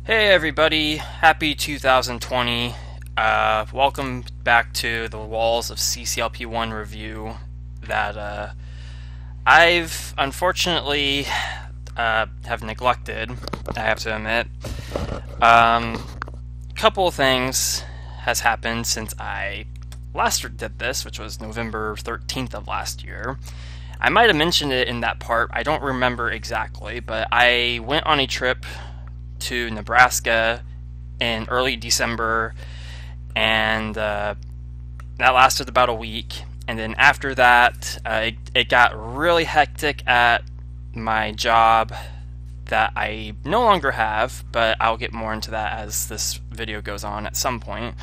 Hey everybody, happy 2020. Welcome back to the Walls of CCLP1 review that I've unfortunately have neglected, I have to admit. Couple of things has happened since I last did this, which was November 13th of last year. I might have mentioned it in that part, I don't remember exactly, but I went on a trip to Nebraska in early December, and that lasted about a week. And then after that, it got really hectic at my job that I no longer have, but I'll get more into that as this video goes on at some point.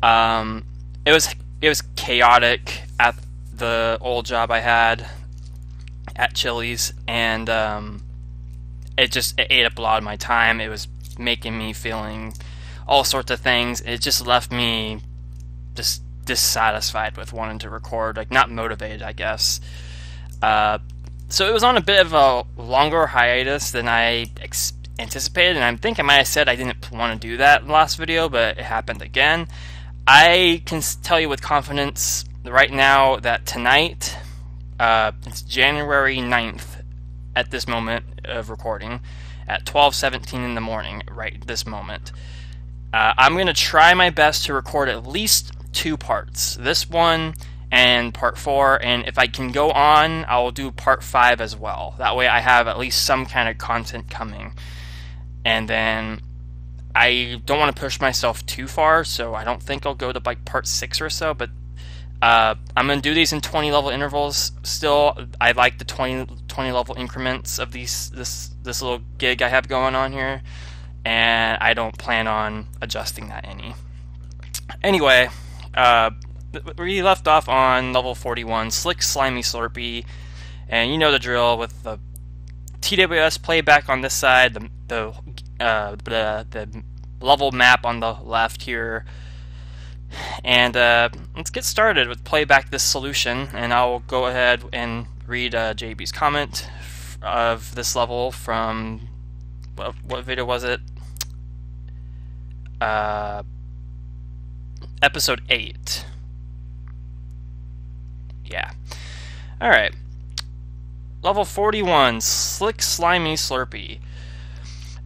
It was chaotic at the old job I had at Chili's, and it ate up a lot of my time. It was making me feeling all sorts of things. It just left me just dissatisfied with wanting to record, like not motivated, I guess. So it was on a bit of a longer hiatus than I anticipated, and I think I might have said I didn't want to do that in the last video, but it happened again. I can tell you with confidence right now that tonight, it's January 9th, at this moment of recording, at 12:17 in the morning, right this moment. I'm going to try my best to record at least two parts. This one and part 4, and if I can go on, I'll do part 5 as well. That way I have at least some kind of content coming. And then I don't want to push myself too far, so I don't think I'll go to like part 6 or so, but I'm going to do these in 20 level intervals still. I like the 20 level increments of this little gig I have going on here, and I don't plan on adjusting that any. Anyway, we left off on level 41, Slick Slimy Slurpee, and you know the drill with the TWS playback on this side, the level map on the left here. And let's get started with playback this solution, and I'll go ahead and read JB's comment of this level from, well, what video was it? Episode 8. Yeah. Alright. Level 41, Slick Slimy Slurpee.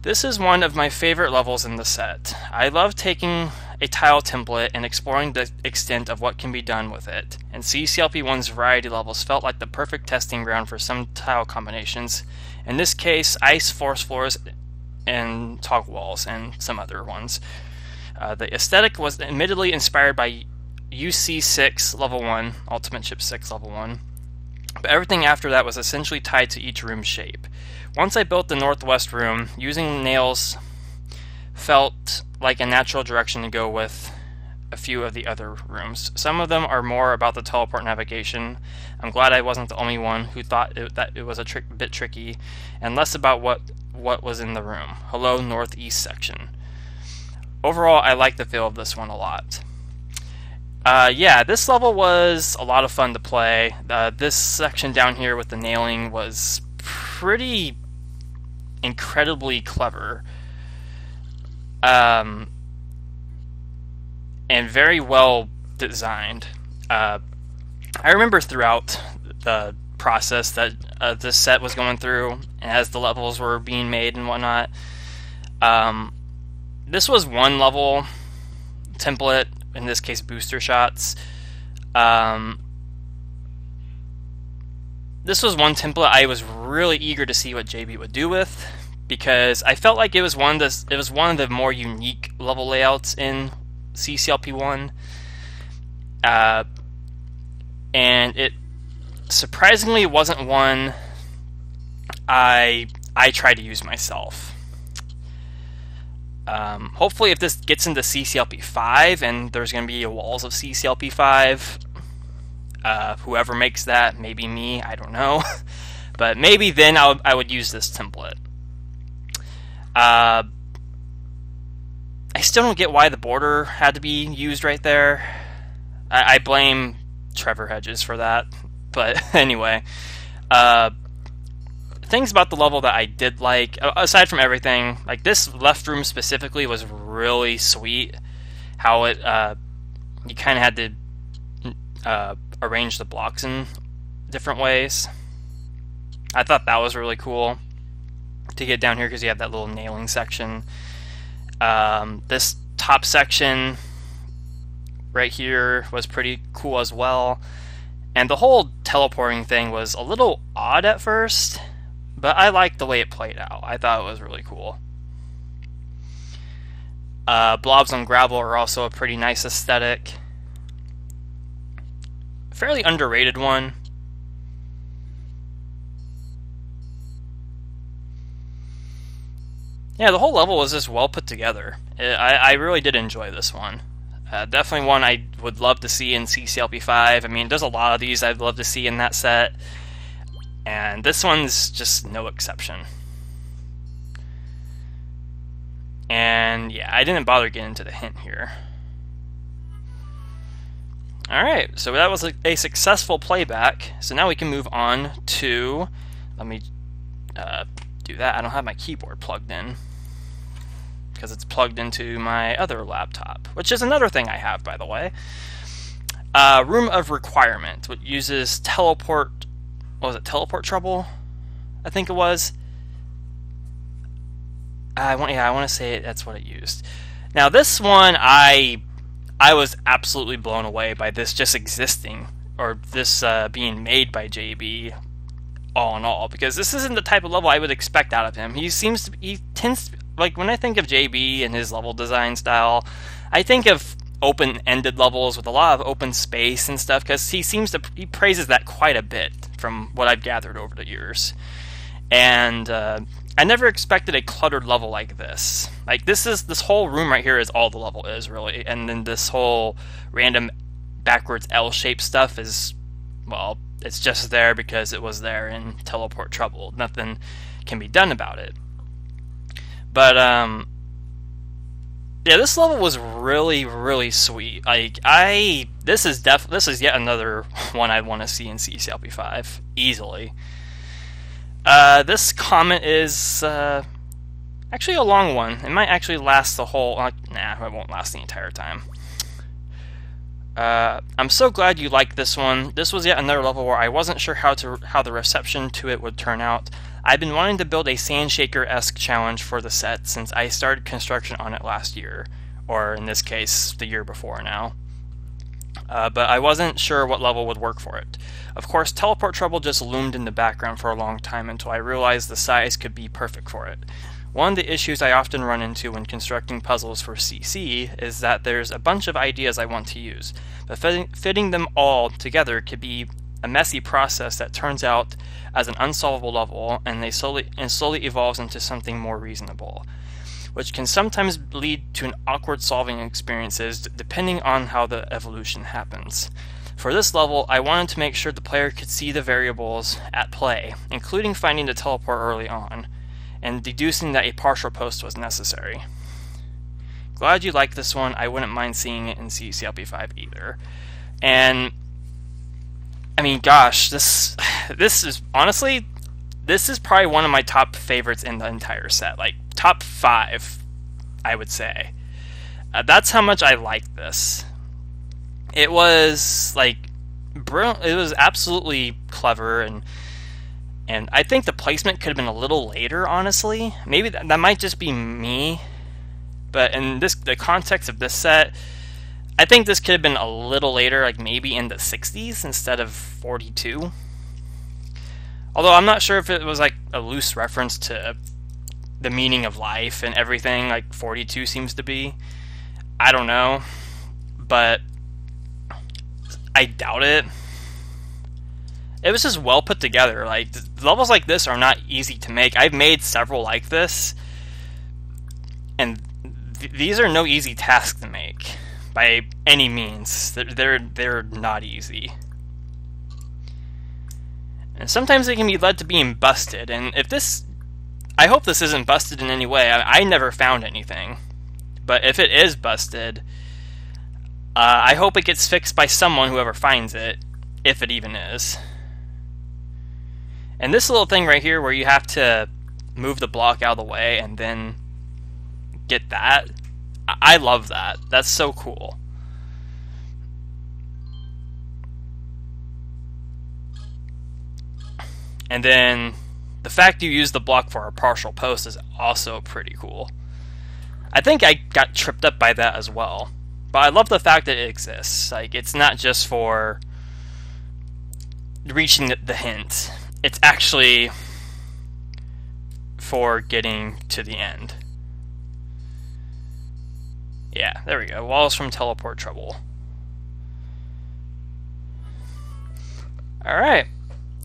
This is one of my favorite levels in the set. I love taking a tile template and exploring the extent of what can be done with it, and CCLP1's variety levels felt like the perfect testing ground for some tile combinations, in this case ice force floors and toggle walls and some other ones. The aesthetic was admittedly inspired by UC6 level 1, Ultimate Ship 6 level 1, but everything after that was essentially tied to each room's shape. Once I built the northwest room, using nails felt like a natural direction to go with a few of the other rooms. Some of them are more about the teleport navigation. I'm glad I wasn't the only one who thought that it was a bit tricky, and less about what was in the room. Hello, northeast section. Overall, I like the feel of this one a lot. Yeah, this level was a lot of fun to play. This section down here with the nailing was pretty incredibly clever. And very well designed. I remember throughout the process that this set was going through, as the levels were being made and whatnot, this was one level template, in this case booster shots. This was one template I was really eager to see what JB would do with, because I felt like it was one of the more unique level layouts in CCLP1, and it surprisingly wasn't one I tried to use myself. Hopefully if this gets into CCLP5 and there's going to be a Walls of CCLP5, whoever makes that, maybe me, I don't know, but maybe then I would use this template. I still don't get why the border had to be used right there. I blame Trevor Hedges for that, but anyway. things about the level that I did like, aside from everything, like this left room specifically was really sweet. How it, you kind of had to arrange the blocks in different ways. I thought that was really cool to get down here because you have that little nailing section. This top section right here was pretty cool as well. And the whole teleporting thing was a little odd at first, but I liked the way it played out. I thought it was really cool. Blobs on gravel are also a pretty nice aesthetic. Fairly underrated one. Yeah, the whole level was just well put together. I really did enjoy this one. Definitely one I would love to see in CCLP5. I mean, there's a lot of these I'd love to see in that set, and this one's just no exception. And yeah, I didn't bother getting into the hint here. Alright, so that was a successful playback. So now we can move on to, let me do that. I don't have my keyboard plugged in, because it's plugged into my other laptop, which is another thing I have, by the way. Room of Requirement, which uses teleport, what was it, teleport trouble? I think it was. I want to say that's what it used. Now this one, I was absolutely blown away by this just existing, or this being made by JB, all in all, because this isn't the type of level I would expect out of him. He tends to, like, when I think of JB and his level design style, I think of open-ended levels with a lot of open space and stuff, because he praises that quite a bit from what I've gathered over the years. And I never expected a cluttered level like this. Like, this whole room right here is all the level is, really, and then this whole random backwards L-shaped stuff is, well, it's just there because it was there in Teleport Trouble. Nothing can be done about it. But yeah, this level was really, really sweet. Like, this is yet another one I'd want to see in CCLP5 easily. This comment is actually a long one. It might actually last the whole. Nah, it won't last the entire time. I'm so glad you liked this one. This was yet another level where I wasn't sure how the reception to it would turn out. I've been wanting to build a Sandshaker-esque challenge for the set since I started construction on it last year, or in this case, the year before now. But I wasn't sure what level would work for it. Of course, Teleport Trouble just loomed in the background for a long time until I realized the size could be perfect for it. One of the issues I often run into when constructing puzzles for CC is that there's a bunch of ideas I want to use, but fitting them all together could be a messy process that turns out as an unsolvable level, and slowly evolves into something more reasonable, which can sometimes lead to an awkward solving experiences depending on how the evolution happens. For this level, I wanted to make sure the player could see the variables at play, including finding the teleport early on, and deducing that a partial post was necessary. Glad you liked this one. I wouldn't mind seeing it in CCLP5 either. And I mean, gosh, this is honestly, this is probably one of my top favorites in the entire set. Like, top 5, I would say. That's how much I liked this. It was like brilliant. It was absolutely clever, and I think the placement could have been a little later, honestly. Maybe that might just be me, but in the context of this set, I think this could have been a little later, like maybe in the 60s instead of 42. Although I'm not sure if it was like a loose reference to the meaning of life and everything, like 42 seems to be. I don't know, but I doubt it. It was just well put together. Like, levels like this are not easy to make. I've made several like this, and these are no easy task to make by any means. They're not easy, and sometimes they can be led to being busted. And if this, I hope this isn't busted in any way. I never found anything, but if it is busted, I hope it gets fixed by someone, whoever finds it, if it even is. And this little thing right here where you have to move the block out of the way and then get that, I love that. That's so cool. And then the fact you use the block for a partial post is also pretty cool. I think I got tripped up by that as well. But I love the fact that it exists. Like, it's not just for reaching the hint. It's actually for getting to the end. Yeah, there we go. Walls from teleport trouble. Alright.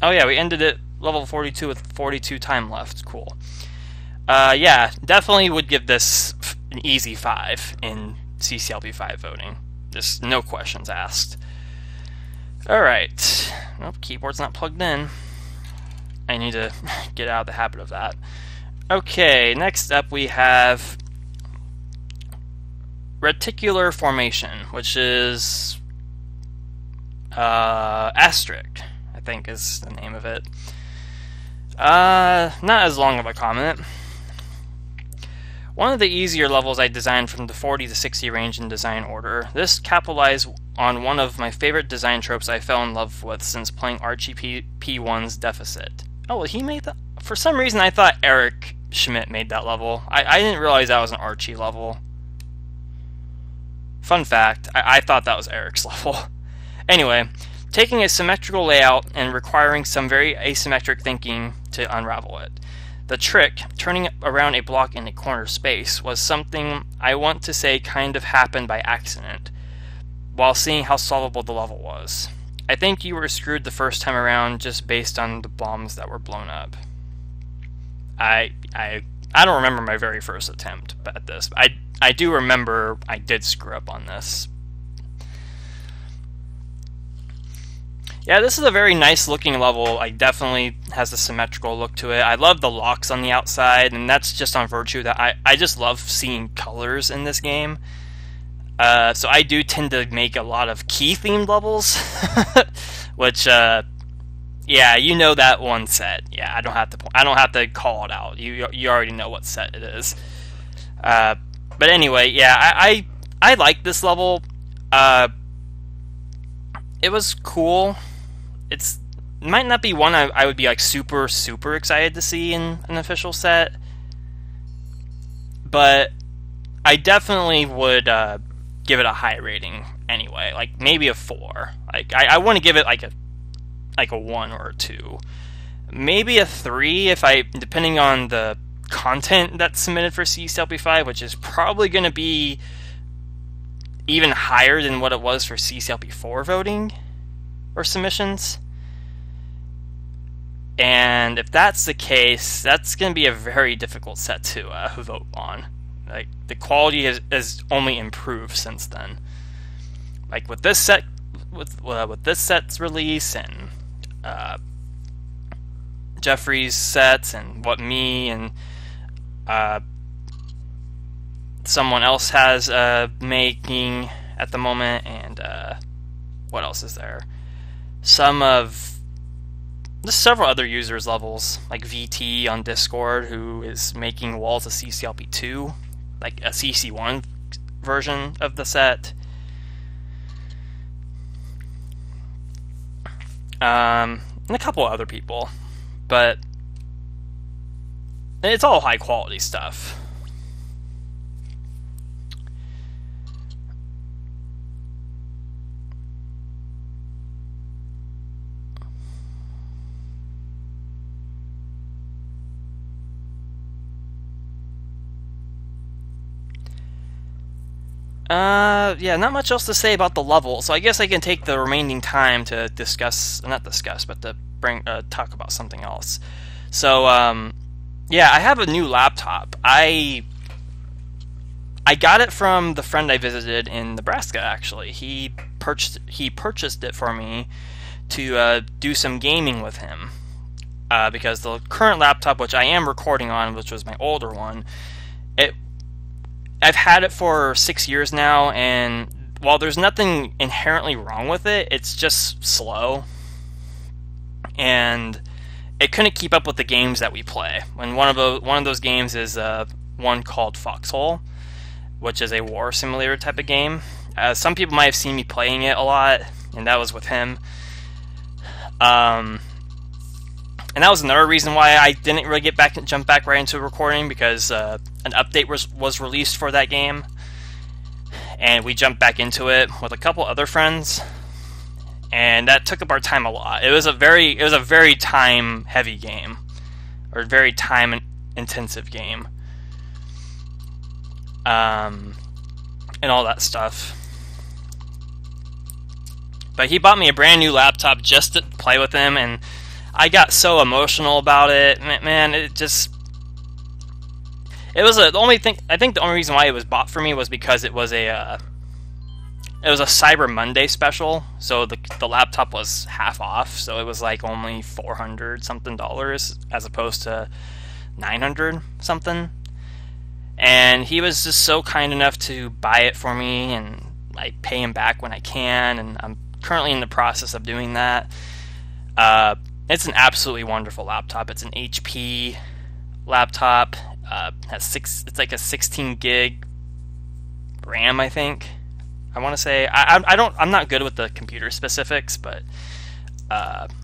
Oh yeah, we ended at level 42 with 42 time left. Cool. Yeah, definitely would give this an easy 5 in CCLP5 voting. Just no questions asked. Alright. Oh, keyboard's not plugged in. I need to get out of the habit of that. Okay, next up we have reticular formation, which is asterisk, I think is the name of it. Not as long of a comment. One of the easier levels I designed from the 40 to 60 range in design order. This capitalized on one of my favorite design tropes I fell in love with since playing RGP1's Deficit. Oh, he made that? For some reason I thought Eric Schmidt made that level. I didn't realize that was an Archie level. Fun fact, I thought that was Eric's level. Anyway, taking a symmetrical layout and requiring some very asymmetric thinking to unravel it. The trick, turning around a block in a corner space, was something I want to say kind of happened by accident, while seeing how solvable the level was. I think you were screwed the first time around just based on the bombs that were blown up. I don't remember my very first attempt at this. I do remember I did screw up on this. Yeah, this is a very nice looking level. Like, definitely has a symmetrical look to it. I love the locks on the outside, and that's just on virtue that I just love seeing colors in this game. So I do tend to make a lot of key themed levels, which yeah, you know that one set. Yeah, I don't have to call it out. You already know what set it is. But anyway, yeah, I like this level. It was cool. It might not be one I would be like super excited to see in an official set, but I definitely would give it a high rating anyway. Like maybe a 4. Like I want to give it like a 1 or a 2, maybe a 3 depending on the content that's submitted for CCLP5, which is probably going to be even higher than what it was for CCLP4 voting or submissions. And if that's the case, that's going to be a very difficult set to vote on. Like, the quality has only improved since then. Like with this set, with this set's release and Jeffrey's sets and what me and someone else has making at the moment, and what else is there? Just several other users' levels, like VT on Discord, who is making walls of CCLP2, like a CC1 version of the set. And a couple other people, but it's all high quality stuff. Yeah, not much else to say about the level, so I guess I can take the remaining time to talk about something else. So, yeah, I have a new laptop. I got it from the friend I visited in Nebraska, actually. He purchased it for me to do some gaming with him. Because the current laptop, which I am recording on, which was my older one, I've had it for 6 years now, and while there's nothing inherently wrong with it, it's just slow. And it couldn't keep up with the games that we play. And one of those games is one called Foxhole, which is a war simulator type of game. Some people might have seen me playing it a lot, and that was with him. And that was another reason why I didn't really jump back right into recording, because an update was released for that game, and we jumped back into it with a couple other friends, and that took up our time a lot. It was a very time heavy game, or very time intensive game, and all that stuff. But he bought me a brand new laptop just to play with him, and I got so emotional about it. Man, it was the only thing. I think the only reason why it was bought for me was because it was a Cyber Monday special. So the laptop was half off, so it was like only $400 something as opposed to $900 something. And he was just so kind enough to buy it for me, and I pay him back when I can, and I'm currently in the process of doing that. It's an absolutely wonderful laptop. It's an HP laptop. It's like a 16 gig RAM, I think. I want to say I'm not good with the computer specifics, but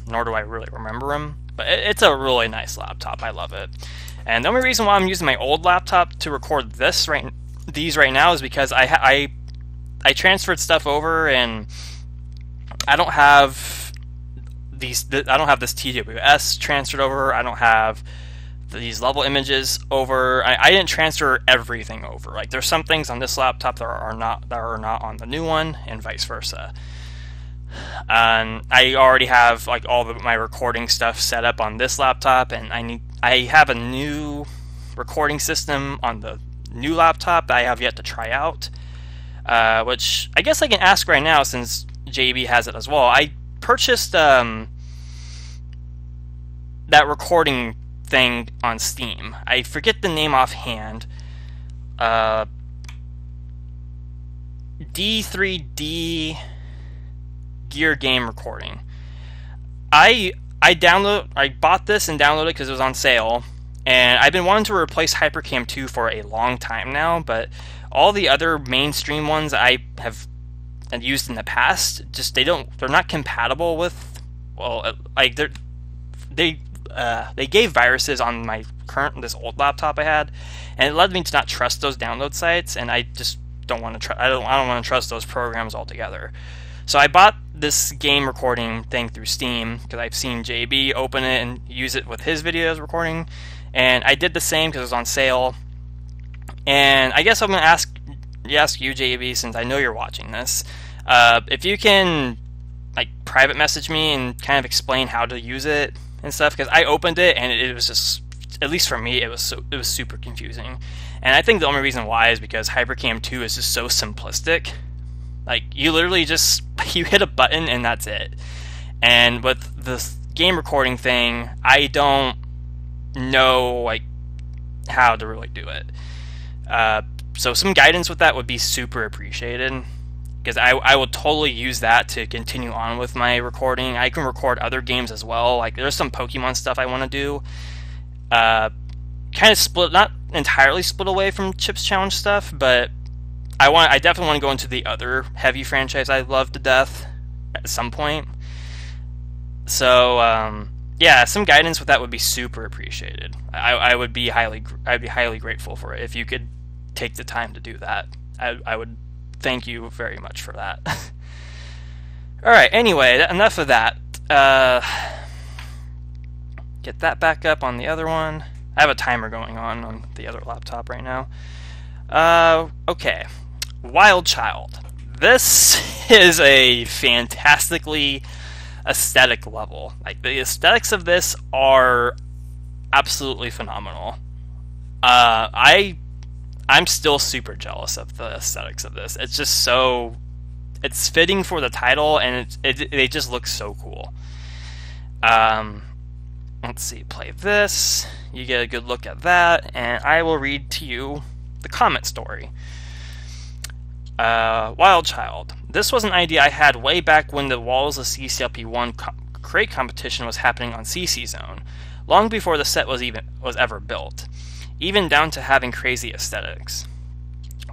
nor do I really remember them. But it's a really nice laptop. I love it. And the only reason why I'm using my old laptop to record these right now is because I transferred stuff over, and I don't have this TWS transferred over. I don't have these level images over. I didn't transfer everything over. Like, there's some things on this laptop that are not on the new one, and vice versa. I already have like all my recording stuff set up on this laptop, and I have a new recording system on the new laptop that I have yet to try out. Which I guess I can ask right now, since JB has it as well. I purchased that recording thing on Steam. I forget the name offhand. D3D Gear Game Recording. I bought this and downloaded it because it was on sale, and I've been wanting to replace Hypercam 2 for a long time now, but all the other mainstream ones I have used in the past, just they're not compatible with, well, like they gave viruses on this old laptop I had, and it led me to not trust those download sites, and I just don't want to I don't want to trust those programs altogether. So I bought this game recording thing through Steam because I've seen JB open it and use it with his videos recording, and I did the same because it was on sale. And I guess I'm going to ask you, JB, since I know you're watching this, if you can like private message me and kind of explain how to use it and stuff, because I opened it and it was just, at least for me, it was super confusing. And I think the only reason why is because Hypercam 2 is just so simplistic. Like, you literally just you hit a button and that's it. And with this game recording thing, I don't know like how to really do it. So some guidance with that would be super appreciated, because I will totally use that to continue on with my recording. I can record other games as well. Like, there's some Pokemon stuff I want to do. Kind of split, not entirely split away from Chip's Challenge stuff, but I definitely want to go into the other heavy franchise I love to death at some point. So yeah, some guidance with that would be super appreciated. I'd be highly grateful for it if you could take the time to do that. I would thank you very much for that. Alright, anyway, enough of that. Get that back up on the other one. I have a timer going on the other laptop right now. Okay. Wild Child. This is a fantastically aesthetic level. Like, the aesthetics of this are absolutely phenomenal. I'm still super jealous of the aesthetics of this. It's just so, it's fitting for the title, and it just looks so cool. Let's see, play this. You get a good look at that, and I will read to you the comment story. Wild Child. This was an idea I had way back when the walls of CCLP1 crate competition was happening on CC Zone, long before the set was ever built, even down to having crazy aesthetics.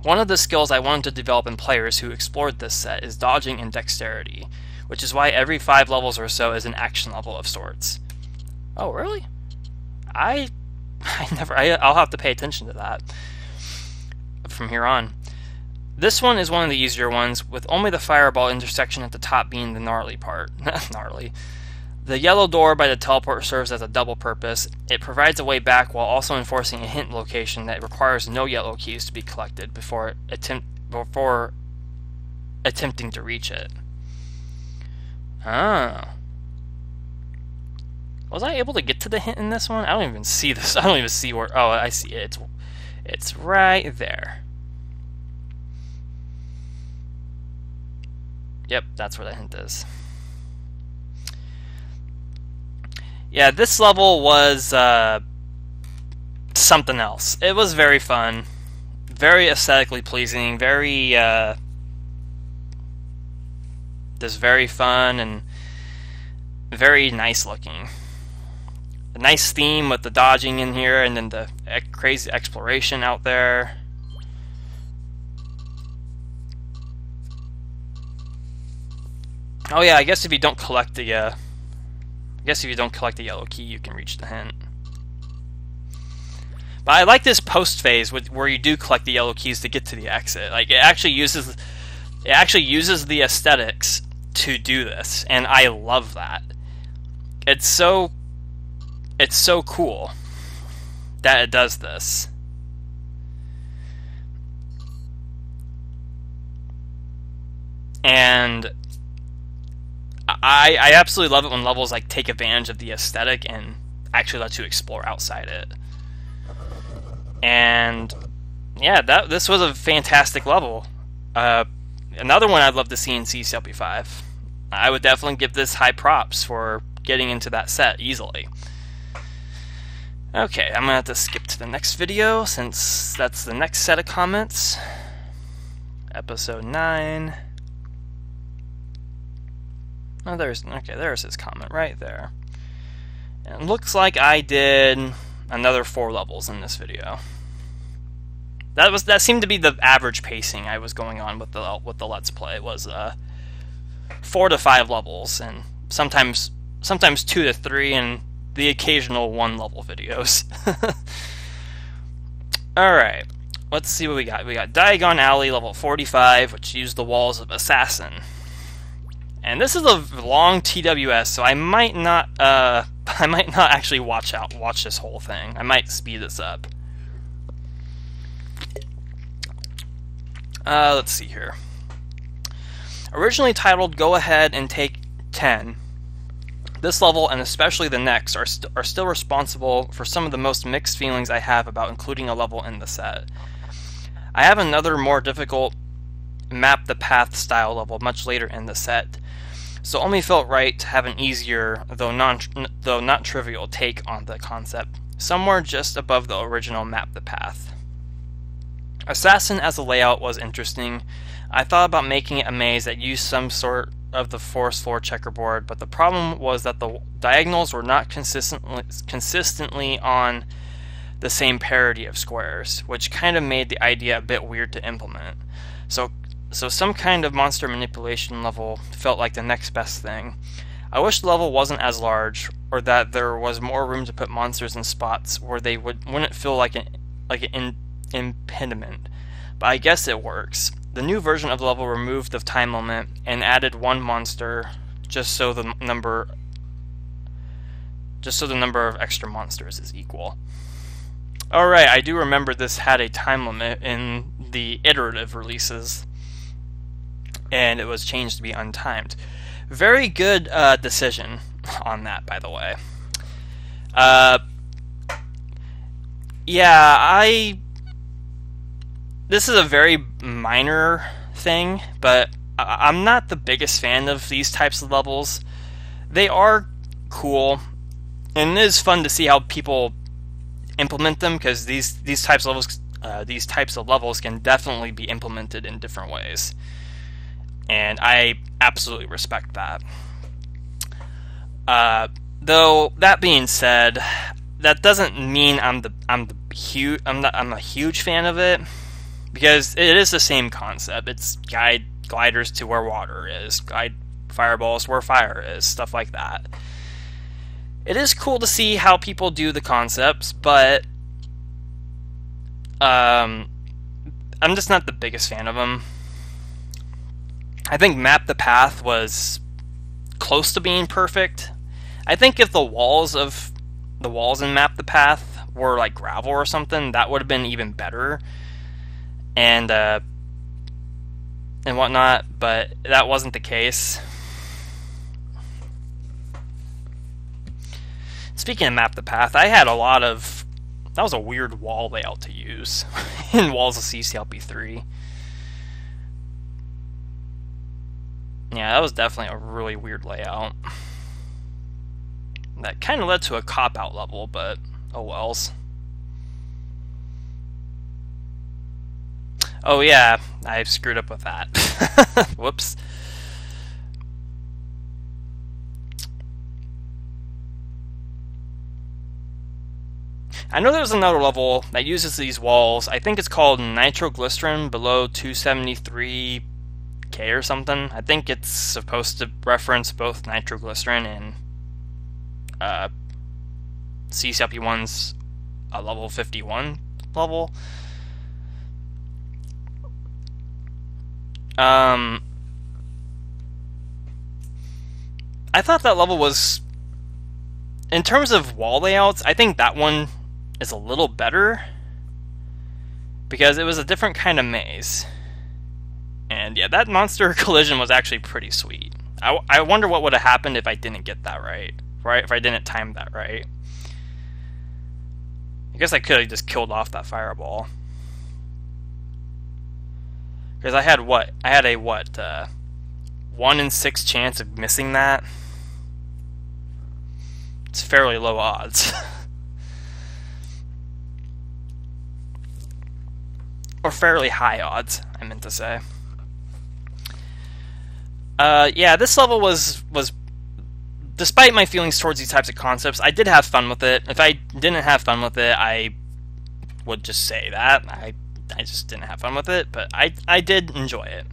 One of the skills I wanted to develop in players who explored this set is dodging and dexterity, which is why every 5 levels or so is an action level of sorts. Oh, really? I'll have to pay attention to that from here on. This one is one of the easier ones, with only the fireball intersection at the top being the gnarly part. Gnarly. The yellow door by the teleport serves as a double purpose. It provides a way back while also enforcing a hint location that requires no yellow keys to be collected before attempting to reach it. Oh. Was I able to get to the hint in this one? I don't even see this. I don't even see where... Oh, I see it. It's right there. Yep, that's where the hint is. Yeah, this level was something else. It was very fun, very aesthetically pleasing, very just very fun and very nice looking. A nice theme with the dodging in here, and then the crazy exploration out there. Oh yeah, I guess if you don't collect the yellow key, you can reach the hint. But I like this post phase where you do collect the yellow keys to get to the exit. Like, it actually uses the aesthetics to do this, and I love that. It's so cool that it does this. And I absolutely love it when levels like take advantage of the aesthetic and actually let you explore outside it. And yeah, this was a fantastic level. Another one I'd love to see in CCLP5. I would definitely give this high props for getting into that set easily. Okay, I'm gonna have to skip to the next video since that's the next set of comments. Episode 9. Oh, there's his comment right there. And it looks like I did another 4 levels in this video. That seemed to be the average pacing I was going on with the Let's Play, was 4 to 5 levels, and sometimes 2 to 3, and the occasional 1 level videos. Alright, let's see what we got. We got Diagon Alley level 45, which used the walls of Assassin. And this is a long TWS, so I might not actually watch this whole thing. I might speed this up. Let's see here. Originally titled Go Ahead and Take 10, this level, and especially the next, are still responsible for some of the most mixed feelings I have about including a level in the set. I have another more difficult Map the Path style level much later in the set, so only felt right to have an easier, though not trivial, take on the concept, somewhere just above the original Map the Path. Assassin as a layout was interesting. I thought about making it a maze that used some sort of the forest floor checkerboard, but the problem was that the diagonals were not consistently on the same parity of squares, which kind of made the idea a bit weird to implement. So some kind of monster manipulation level felt like the next best thing. I wish the level wasn't as large, or that there was more room to put monsters in spots where they wouldn't feel like an impediment, but I guess it works. The new version of the level removed the time limit and added 1 monster just so the number of extra monsters is equal. Alright, I do remember this had a time limit in the iterative releases, and it was changed to be untimed. Very good decision on that, by the way. Yeah, this is a very minor thing, but I'm not the biggest fan of these types of levels. They are cool, and it is fun to see how people implement them, because these types of levels can definitely be implemented in different ways, and I absolutely respect that. Though that being said, that doesn't mean I'm a huge fan of it, because it is the same concept. It's guide gliders to where water is, guide fireballs where fire is, stuff like that. It is cool to see how people do the concepts, but I'm just not the biggest fan of them. I think Map the Path was close to being perfect. I think if the walls in Map the Path were like gravel or something, that would have been even better, and whatnot. But that wasn't the case. Speaking of Map the Path, I had that was a weird wall layout to use in Walls of CCLP3. Yeah, that was definitely a really weird layout. That kind of led to a cop-out level, but oh wells. Oh yeah, I screwed up with that. Whoops. I know there's another level that uses these walls. I think it's called Nitroglycerin below 273K or something. I think it's supposed to reference both nitroglycerin and CCLP1's level 51 level. I thought that level was, in terms of wall layouts, I think that one is a little better, because it was a different kind of maze. And yeah, that monster collision was actually pretty sweet. I wonder what would have happened if I didn't get that right? If I didn't time that right. I guess I could have just killed off that fireball. Because I had what? I had a 1 in 6 chance of missing that. It's fairly low odds. Or fairly high odds, I meant to say. Yeah, this level was despite my feelings towards these types of concepts, I did have fun with it. If I didn't have fun with it, I would just say that. I just didn't have fun with it, but I did enjoy it.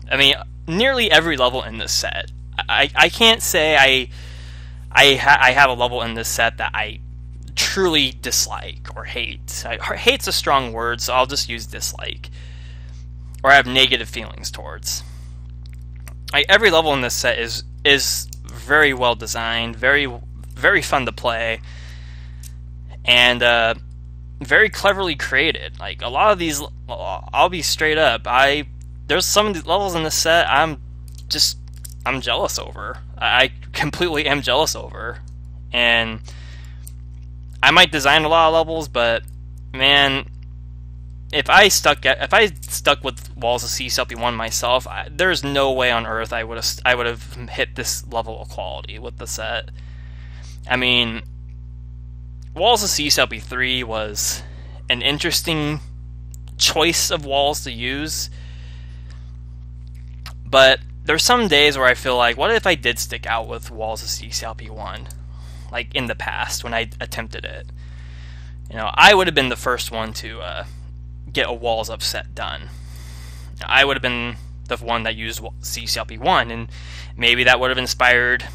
I mean, nearly every level in this set. I can't say I have a level in this set that I truly dislike or hate. Hate's a strong word, so I'll just use dislike. Or I have negative feelings towards. Every level in this set is very well designed, very fun to play, and very cleverly created. Like a lot of these, I'll be straight up. There's some of these levels in this set I'm jealous over. I completely am jealous over, and I might design a lot of levels, but man, if I stuck with Walls of CCLP1 myself, there's no way on earth I would have hit this level of quality with the set. I mean, Walls of CCLP3 was an interesting choice of walls to use, but there's some days where I feel like, what if I did stick out with Walls of CCLP1, like in the past when I attempted it? You know, I would have been the first one to get a Walls Up set done. I would have been the one that used CCLP1, and maybe that would have inspired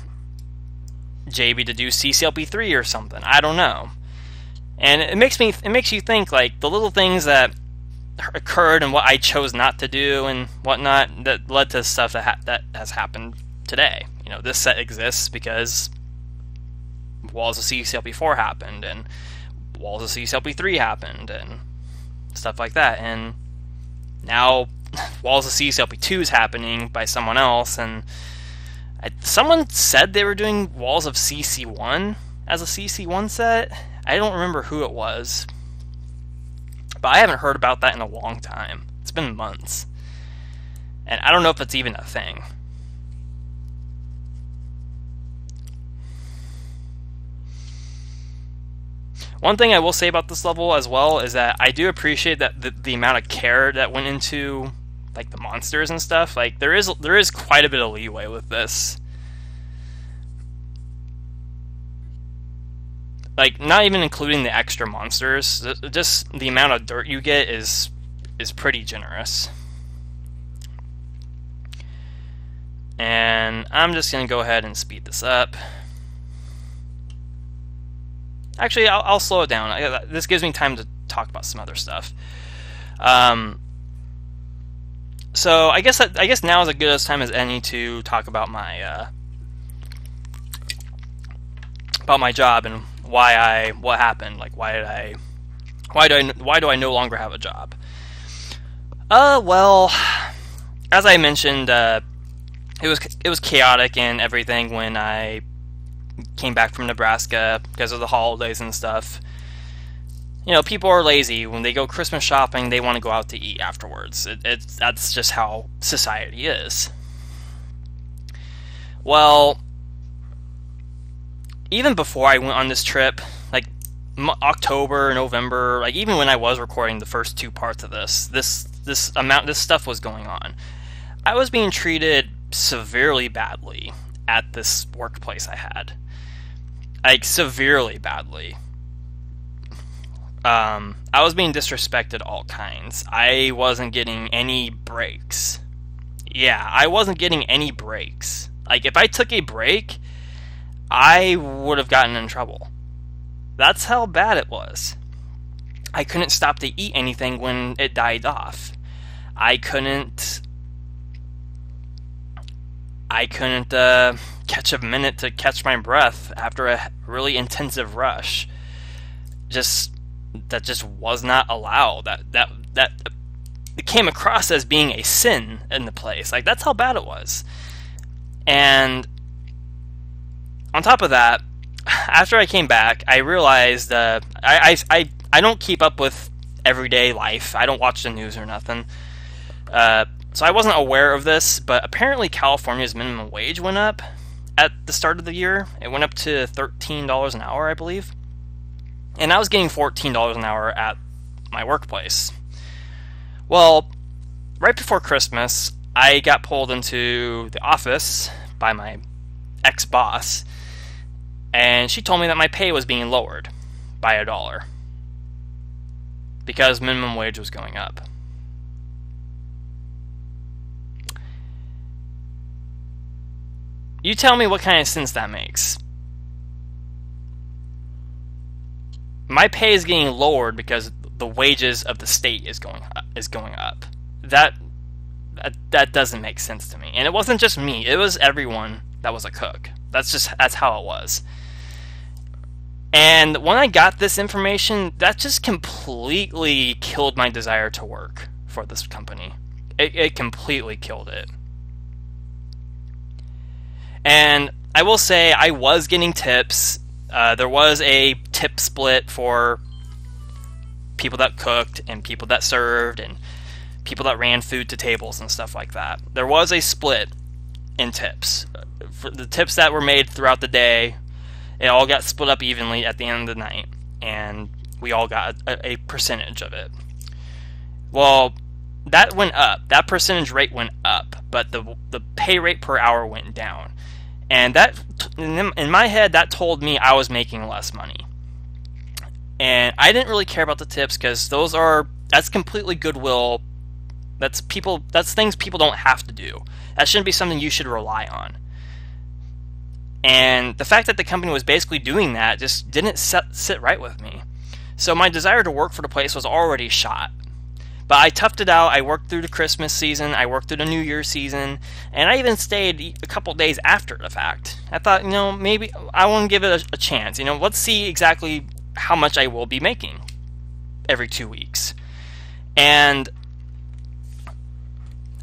JB to do CCLP3 or something. I don't know. And it makes you think, like, the little things that occurred and what I chose not to do and whatnot that led to stuff that has happened today. You know, this set exists because Walls of CCLP4 happened, and Walls of CCLP3 happened, and stuff like that. And now Walls of CCLP2 is happening by someone else, and someone said they were doing Walls of CC1 as a CC1 set. I don't remember who it was, but I haven't heard about that in a long time. It's been months, and I don't know if it's even a thing. One thing I will say about this level as well is that I do appreciate that the amount of care that went into, like, the monsters and stuff. Like, there is quite a bit of leeway with this. like not even including the extra monsters, just the amount of dirt you get is pretty generous. And I'm just going to go ahead and speed this up. Actually, I'll slow it down. This gives me time to talk about some other stuff. So I guess now is as good a time as any to talk about my job and what happened. Like why do I no longer have a job? Well, as I mentioned, it was chaotic and everything when I came back from Nebraska because of the holidays and stuff. You know, people are lazy. When they go Christmas shopping, they want to go out to eat afterwards. That's just how society is. Well, even before I went on this trip, like October, November, like even when I was recording the first 2 parts of this stuff was going on. I was being treated severely badly at this workplace I had. Like, severely badly. I was being disrespected all kinds. I wasn't getting any breaks. Yeah, I wasn't getting any breaks. Like, if I took a break, I would have gotten in trouble. That's how bad it was. I couldn't stop to eat anything when it died off. I couldn't catch a minute to catch my breath after a really intensive rush. That just was not allowed. That it came across as being a sin in the place. Like, that's how bad it was. And on top of that, after I came back, I realized I don't keep up with everyday life. I don't watch the news or nothing. So I wasn't aware of this, but apparently California's minimum wage went up at the start of the year. It went up to $13 an hour, I believe. And I was getting $14 an hour at my workplace. Well, right before Christmas, I got pulled into the office by my ex-boss, and she told me that my pay was being lowered by $1 because minimum wage was going up. You tell me what kind of sense that makes. My pay is getting lowered because the wages of the state is going up. That doesn't make sense to me. And it wasn't just me. It was everyone that was a cook. That's how it was. And when I got this information, that just completely killed my desire to work for this company. It completely killed it. And I will say I was getting tips. There was a tip split for people that cooked and people that served and people that ran food to tables and stuff like that. There was a split in tips. For the tips that were made throughout the day, it all got split up evenly at the end of the night, and we all got a percentage of it. Well, that went up. That percentage rate went up, but the pay rate per hour went down. And that, in my head, that told me I was making less money. And I didn't really care about the tips because that's completely goodwill. That's things people don't have to do. That shouldn't be something you should rely on. And the fact that the company was basically doing that just didn't sit right with me. So my desire to work for the place was already shot. But I toughed it out. I worked through the Christmas season. I worked through the New Year's season. And I even stayed a couple days after the fact. I thought, maybe I want to give it a chance. Let's see exactly how much I will be making every 2 weeks. And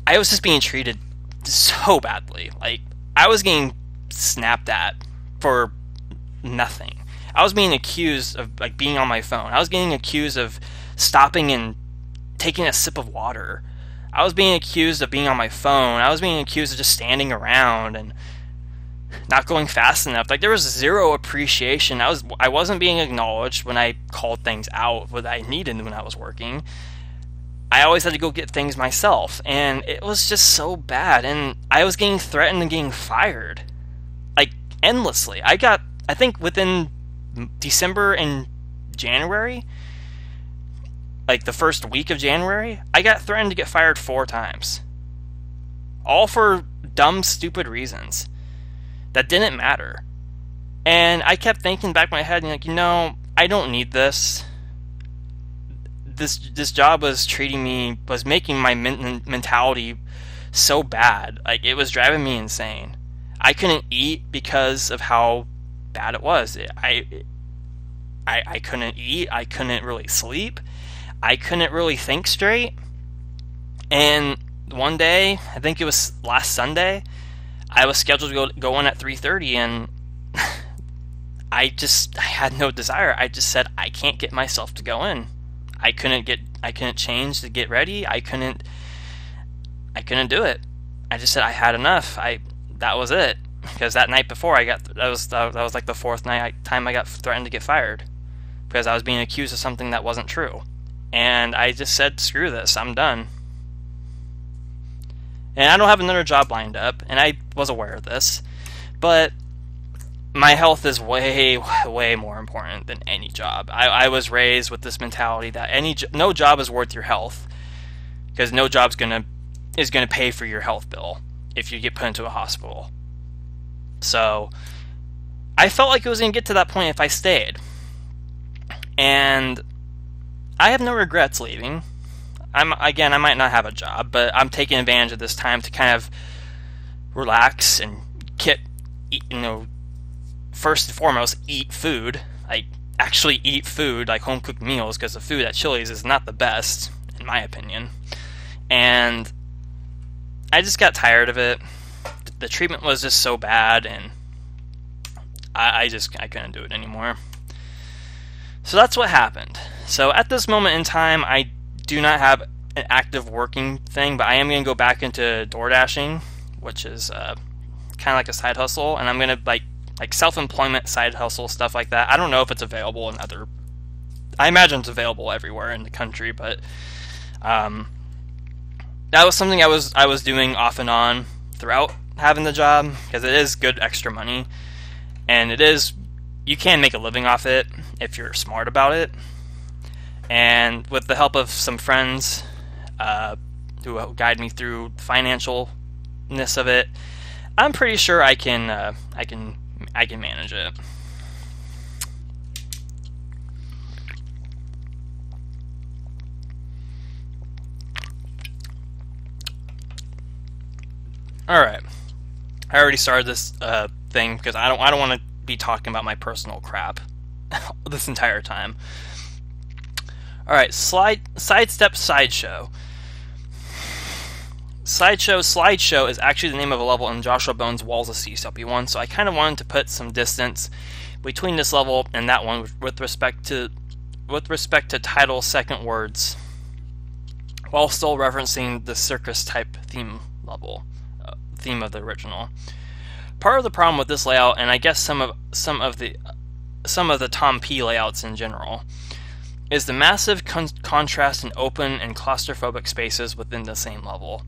I was just being treated so badly. Like, I was getting snapped at for nothing. I was being accused of being on my phone. I was getting accused of stopping and taking a sip of water. I was being accused of being on my phone. I was being accused of just standing around and not going fast enough. There was zero appreciation. I wasn't being acknowledged when I called things out what I needed when I was working. I always had to go get things myself, and it was just so bad. And I was getting threatened and getting fired, endlessly. I think within December and January, like the first week of January, I got threatened to get fired 4 times. All for dumb, stupid reasons that didn't matter. And I kept thinking back in my head, like, I don't need this. This job was making my mentality so bad. Like, it was driving me insane. I couldn't eat because of how bad it was. I couldn't eat. I couldn't really sleep. I couldn't really think straight. And one day, I think it was last Sunday, I was scheduled to go in at 3:30, and I had no desire. I just said, I can't get myself to go in. I couldn't change to get ready. I couldn't do it. I just said I had enough. That was it. Because that night before, that was like the 4th time I got threatened to get fired, because I was being accused of something that wasn't true. And I just said, screw this, I'm done. And I don't have another job lined up, and I was aware of this, but my health is way, way more important than any job. I was raised with this mentality that no job is worth your health, because no job's is gonna pay for your health bill if you get put into a hospital. So I felt like it was gonna get to that point if I stayed, and I have no regrets leaving. I might not have a job, but I'm taking advantage of this time to kind of relax and first and foremost, eat food. Like, actually eat food, like home cooked meals, because the food at Chili's is not the best, in my opinion. And I just got tired of it. The treatment was just so bad, and I couldn't do it anymore. So that's what happened. So at this moment in time, I do not have an active working thing, but I am going to go back into door dashing, which is kind of like a side hustle, and I'm going to like self-employment side hustle, stuff like that. I don't know if it's available in I imagine it's available everywhere in the country, but that was something I was doing off and on throughout having the job, because it is good extra money, and you can make a living off it if you're smart about it. And with the help of some friends who guide me through the financialness of it, I'm pretty sure I can manage it. All right, I already started this thing because I don't want to be talking about my personal crap this entire time. All right, sidestep sideshow. Slideshow is actually the name of a level in Joshua Bones' Walls of CCLP1, so I kind of wanted to put some distance between this level and that one with respect to title second words, while still referencing the circus type theme level, theme of the original. Part of the problem with this layout, and I guess some of the Tom P layouts in general, is the massive contrast in open and claustrophobic spaces within the same level.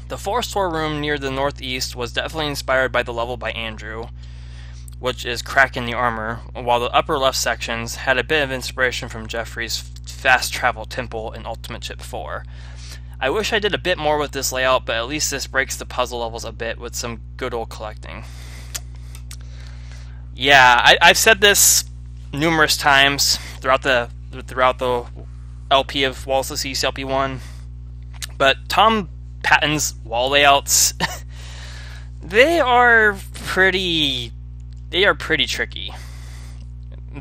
The fourth store room near the northeast was definitely inspired by the level by Andrew, which is Crack in the Armor, while the upper left sections had a bit of inspiration from Jeffrey's Fast Travel Temple in Ultimate Chip 4. I wish I did a bit more with this layout, but at least this breaks the puzzle levels a bit with some good old collecting. Yeah, I've said this numerous times throughout the LP of Walls of CCLP1, but Tom Patton's wall layouts, they are pretty tricky.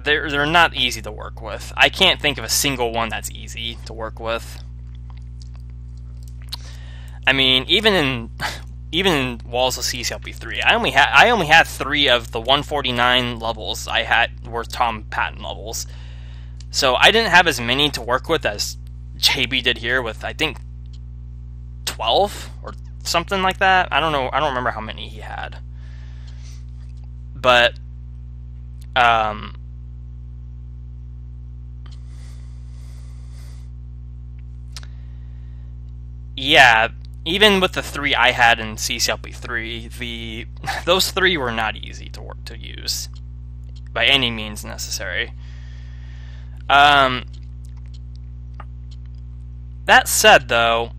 They're not easy to work with. I can't think of a single one that's easy to work with. I mean, even in Walls of CCLP3, I only had 3 of the 149 levels I had were Tom Patton levels. So I didn't have as many to work with as JB did here with, I think, 12 or something like that. I don't know. I don't remember how many he had. But yeah, even with the 3 I had in CCLP3, those 3 were not easy to use. by any means necessary. That said, though,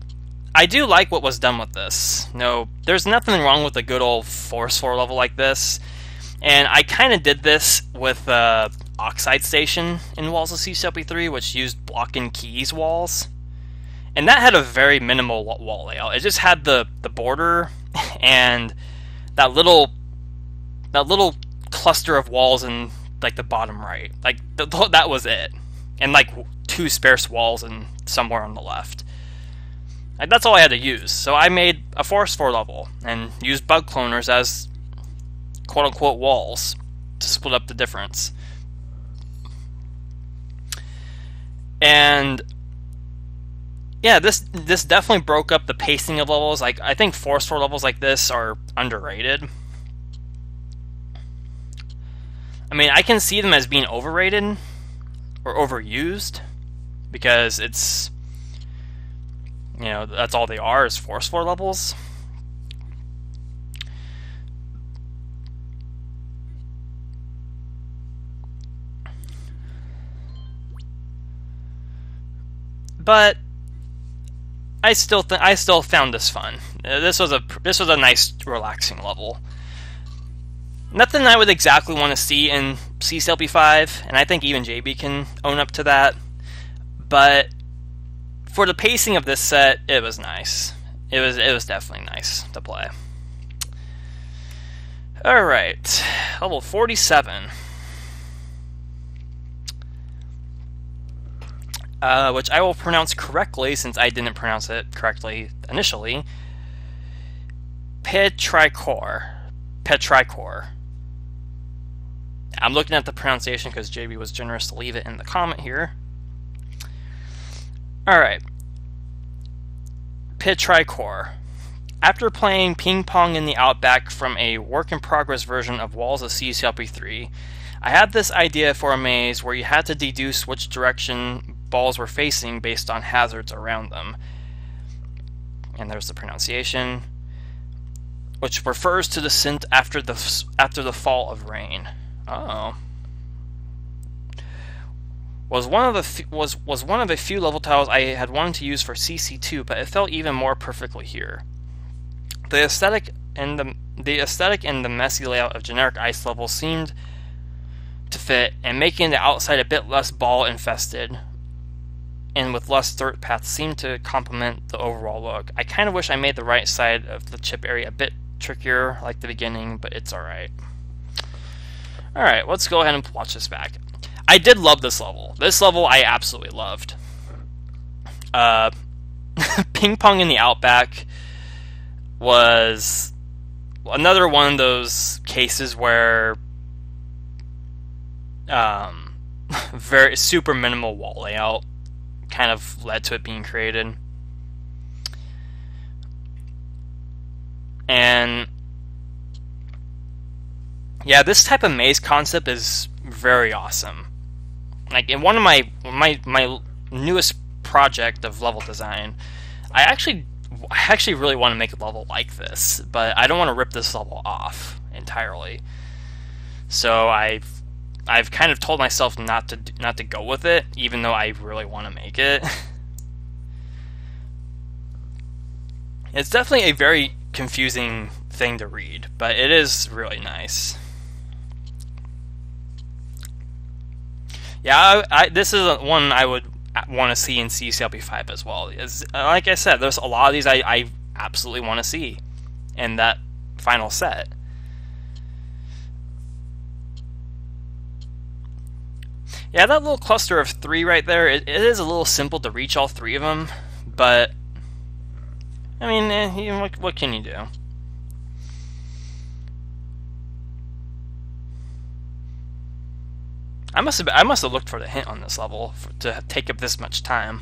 I do like what was done with this. No, there's nothing wrong with a good old force floor level like this. And I kind of did this with Oxide Station in Walls of CCLP3, which used block and keys walls. And that had a very minimal wall layout. It just had the border and that little cluster of walls in like the bottom right. Like that was it. And like 2 sparse walls and somewhere on the left. Like, that's all I had to use. So I made a forest floor level and used bug cloners as quote-unquote walls to split up the difference. And yeah, this definitely broke up the pacing of levels. Like, I think forest floor levels like this are underrated. I mean, I can see them as being overrated or overused because it's, you know, that's all they are, is forest floor levels. But I still found this fun. This was a nice, relaxing level. Nothing I would exactly want to see in CCLP5, and I think even JB can own up to that. But for the pacing of this set, it was nice. It was definitely nice to play. All right, level 47. Which I will pronounce correctly since I didn't pronounce it correctly initially. Petricor. I'm looking at the pronunciation because JB was generous to leave it in the comment here. Alright. Petricor. After playing ping pong in the Outback from a work-in-progress version of Walls of CCLP3, I had this idea for a maze where you had to deduce which direction balls were facing based on hazards around them. And there's the pronunciation, which refers to descent after the fall of rain. Oh. Was one of the few level tiles I had wanted to use for CC2, but it felt even more perfectly here. The aesthetic and the messy layout of generic ice levels seemed to fit, and making the outside a bit less ball infested and with less dirt paths seemed to complement the overall look. I kind of wish I made the right side of the chip area a bit trickier like the beginning, but it's alright. Alright, let's go ahead and watch this back. I did love this level. This level I absolutely loved. Ping Pong in the Outback was another one of those cases where very super minimal wall layout kind of led to it being created. And yeah, this type of maze concept is very awesome. Like in one of my newest project of level design, I actually really want to make a level like this, but I don't want to rip this level off entirely. So I've kind of told myself not to go with it, even though I really want to make it. It's definitely a very confusing thing to read, but it is really nice. Yeah, this is one I would want to see in CCLP5 as well. Like I said, there's a lot of these I absolutely want to see in that final set. Yeah, that little cluster of 3 right there, it is a little simple to reach all 3 of them, but I mean, what can you do? I must have looked for the hint on this level to take up this much time.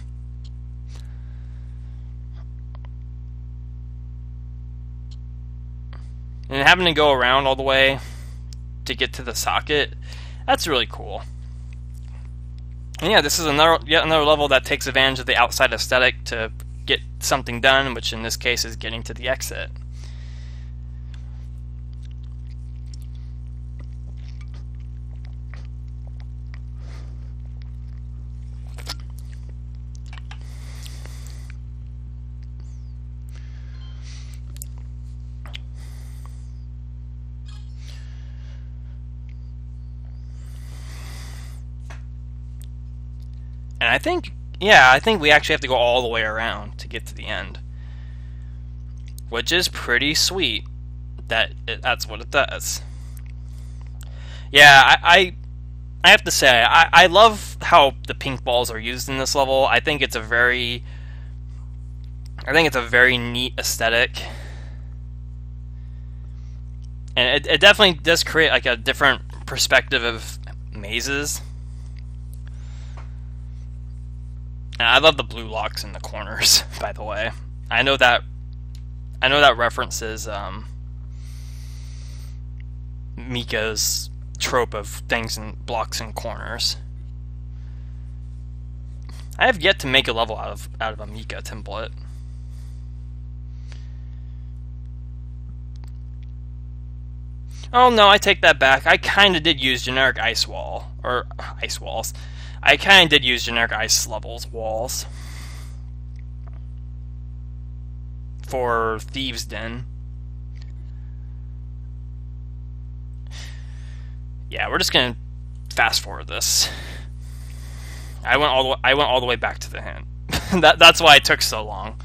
And having to go around all the way to get to the socket, that's really cool. And yeah, this is yet another level that takes advantage of the outside aesthetic to get something done, which in this case is getting to the exit. And I think, yeah, I think we actually have to go all the way around to get to the end, which is pretty sweet. That's what it does. Yeah, I have to say, I love how the pink balls are used in this level. I think it's a very neat aesthetic. And it definitely does create like a different perspective of mazes. And I love the blue locks in the corners, by the way. I know that references Mika's trope of things in blocks and corners. I have yet to make a level out of a Mika template. Oh no, I take that back. I kind of did use generic ice walls. I kind of did use generic ice levels walls for Thieves' Den. Yeah, we're just gonna fast forward this. I went all the way back to the hint. That's why it took so long.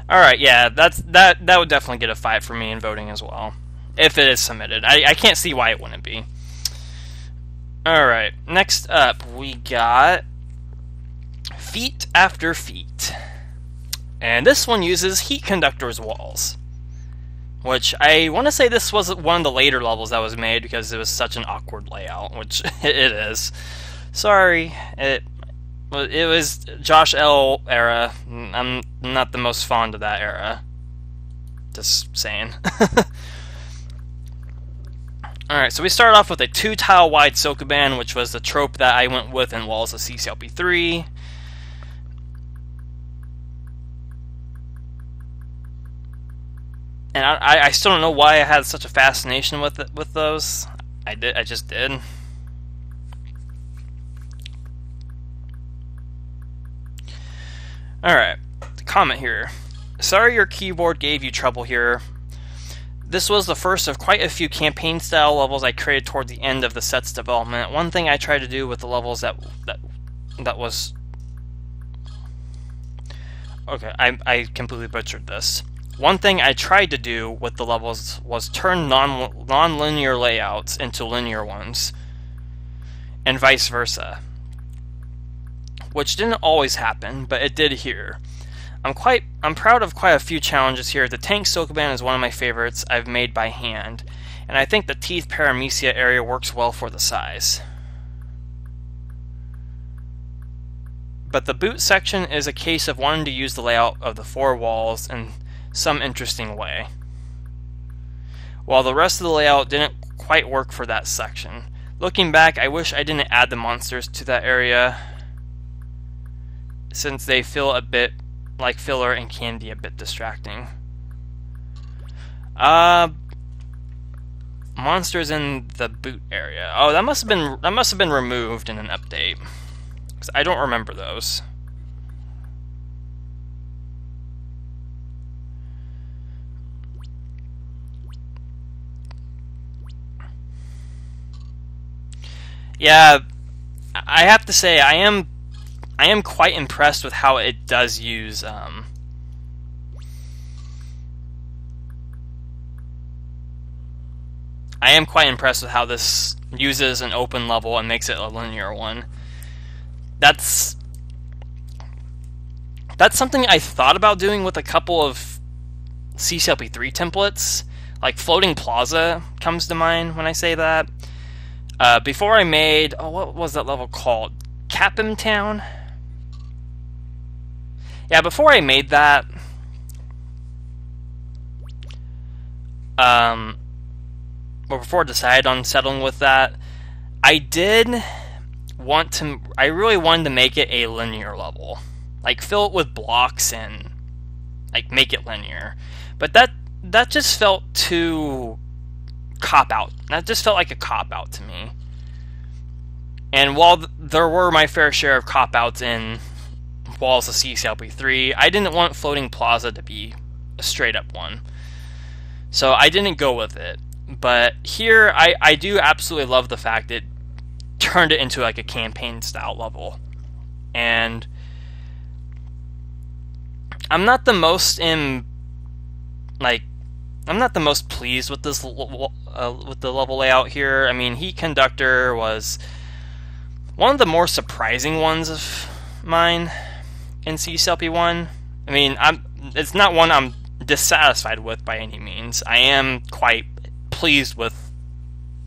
All right, yeah, that would definitely get a 5 for me in voting as well, if it is submitted. I can't see why it wouldn't be. All right, next up we got Feet After Feet, and this one uses heat conductors walls, which I want to say this was one of the later levels that was made because it was such an awkward layout, which it is. Sorry, it was Josh L. era. I'm not the most fond of that era. Just saying. Alright, so we start off with a 2-tile wide Sokoban, which was the trope that I went with in Walls of CCLP3. And I still don't know why I had such a fascination with those. I just did. Alright, comment here. Sorry your keyboard gave you trouble here. This was the first of quite a few campaign-style levels I created toward the end of the set's development. One thing I tried to do with the levels that was... Okay, I completely butchered this. One thing I tried to do with the levels was turn non-linear layouts into linear ones, and vice versa. Which didn't always happen, but it did here. I'm proud of quite a few challenges here. The tank Sokoban is one of my favorites I've made by hand, and I think the teeth paramecia area works well for the size. But the boot section is a case of wanting to use the layout of the 4 walls in some interesting way, while the rest of the layout didn't quite work for that section. Looking back, I wish I didn't add the monsters to that area, since they feel a bit like filler and can be a bit distracting. Monsters in the boot area. Oh, that must have been removed in an update, because I don't remember those. Yeah, I have to say I am quite impressed with how it does use I am quite impressed with how this uses an open level and makes it a linear one. That's something I thought about doing with a couple of CCLP3 templates. Like Floating Plaza comes to mind when I say that. Before I made, what was that level called? Capim Town? Yeah, before I made that, or before I decided on settling with that, I really wanted to make it a linear level. Like, fill it with blocks and, like, make it linear. But that just felt too cop-out. That just felt like a cop-out to me. And while there were my fair share of cop-outs in Walls of CCLP3, I didn't want Floating Plaza to be a straight-up one. So I didn't go with it. But here, I do absolutely love the fact it turned it into like a campaign-style level. and I'm not the most pleased with this with the level layout here. I mean, Heat Conductor was one of the more surprising ones of mine in CCLP1. I mean, it's not one I'm dissatisfied with by any means. I am quite pleased with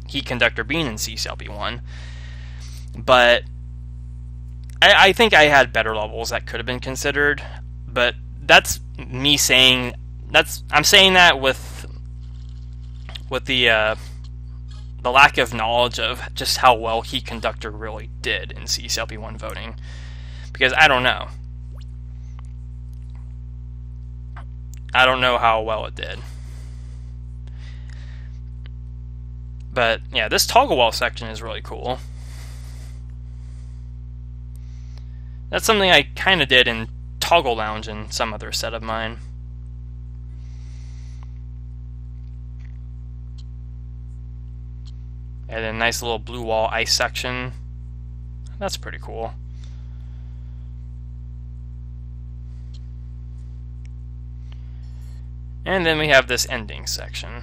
Heat Conductor being in CCLP1, but I think I had better levels that could have been considered. But that's me saying I'm saying that with the lack of knowledge of just how well Heat Conductor really did in CCLP1 voting, because I don't know how well it did. But yeah, this toggle wall section is really cool. That's something I kind of did in Toggle Lounge and some other set of mine. And a nice little blue wall ice section. That's pretty cool. And then we have this ending section.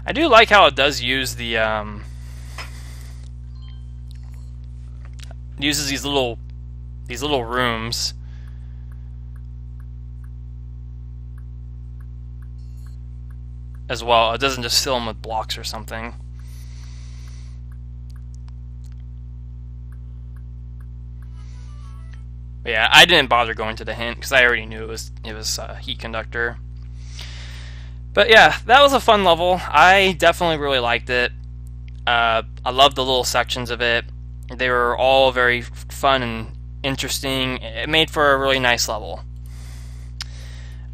I do like how it does use the uses these little rooms as well. It doesn't just fill them with blocks or something. But yeah, I didn't bother going to the hint because I already knew it was Heat Conductor. But yeah, that was a fun level. I definitely really liked it. I loved the little sections of it. They were all very fun and interesting. It made for a really nice level.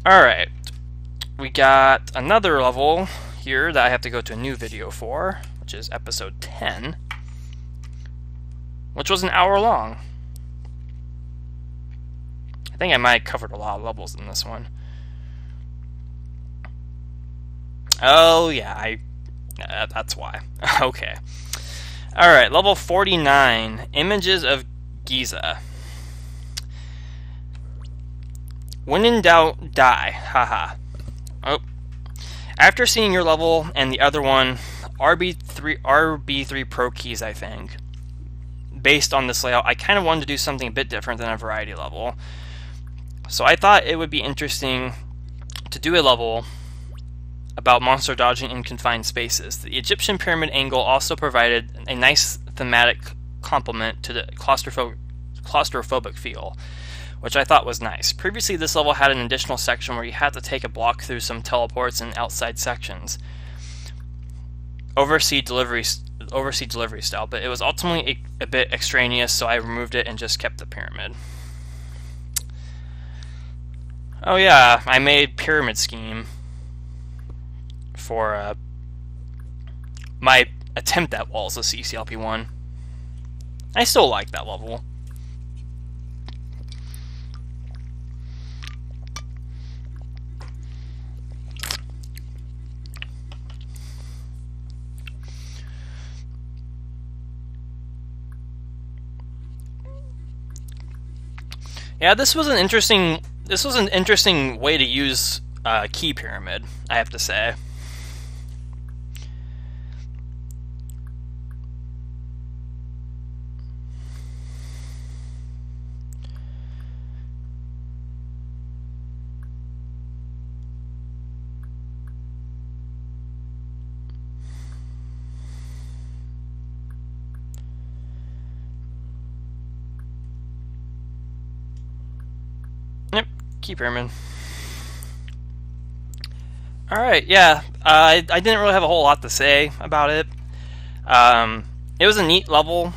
Alright, we got another level here that I have to go to a new video for, which is episode 10, which was an hour long. I think I might have covered a lot of levels in this one. Oh yeah, that's why. Okay. Alright, level 49, Images of Giza. When in doubt, die. Haha. Oh. After seeing your level and the other one, RB3 Pro Keys, I think, based on this layout, I kind of wanted to do something a bit different than a variety level. So I thought it would be interesting to do a level about monster dodging in confined spaces. The Egyptian pyramid angle also provided a nice thematic complement to the claustrophobic feel, which I thought was nice. Previously, this level had an additional section where you had to take a block through some teleports and outside sections. Oversea delivery style, but it was ultimately a bit extraneous, so I removed it and just kept the pyramid. Oh yeah, I made Pyramid Scheme for my attempt at walls of CCLP1. I still like that level. Yeah, this was an interesting way to use Key Pyramid, I have to say. Yep, Key Pyramid. Alright, yeah, I didn't really have a whole lot to say about it. It was a neat level.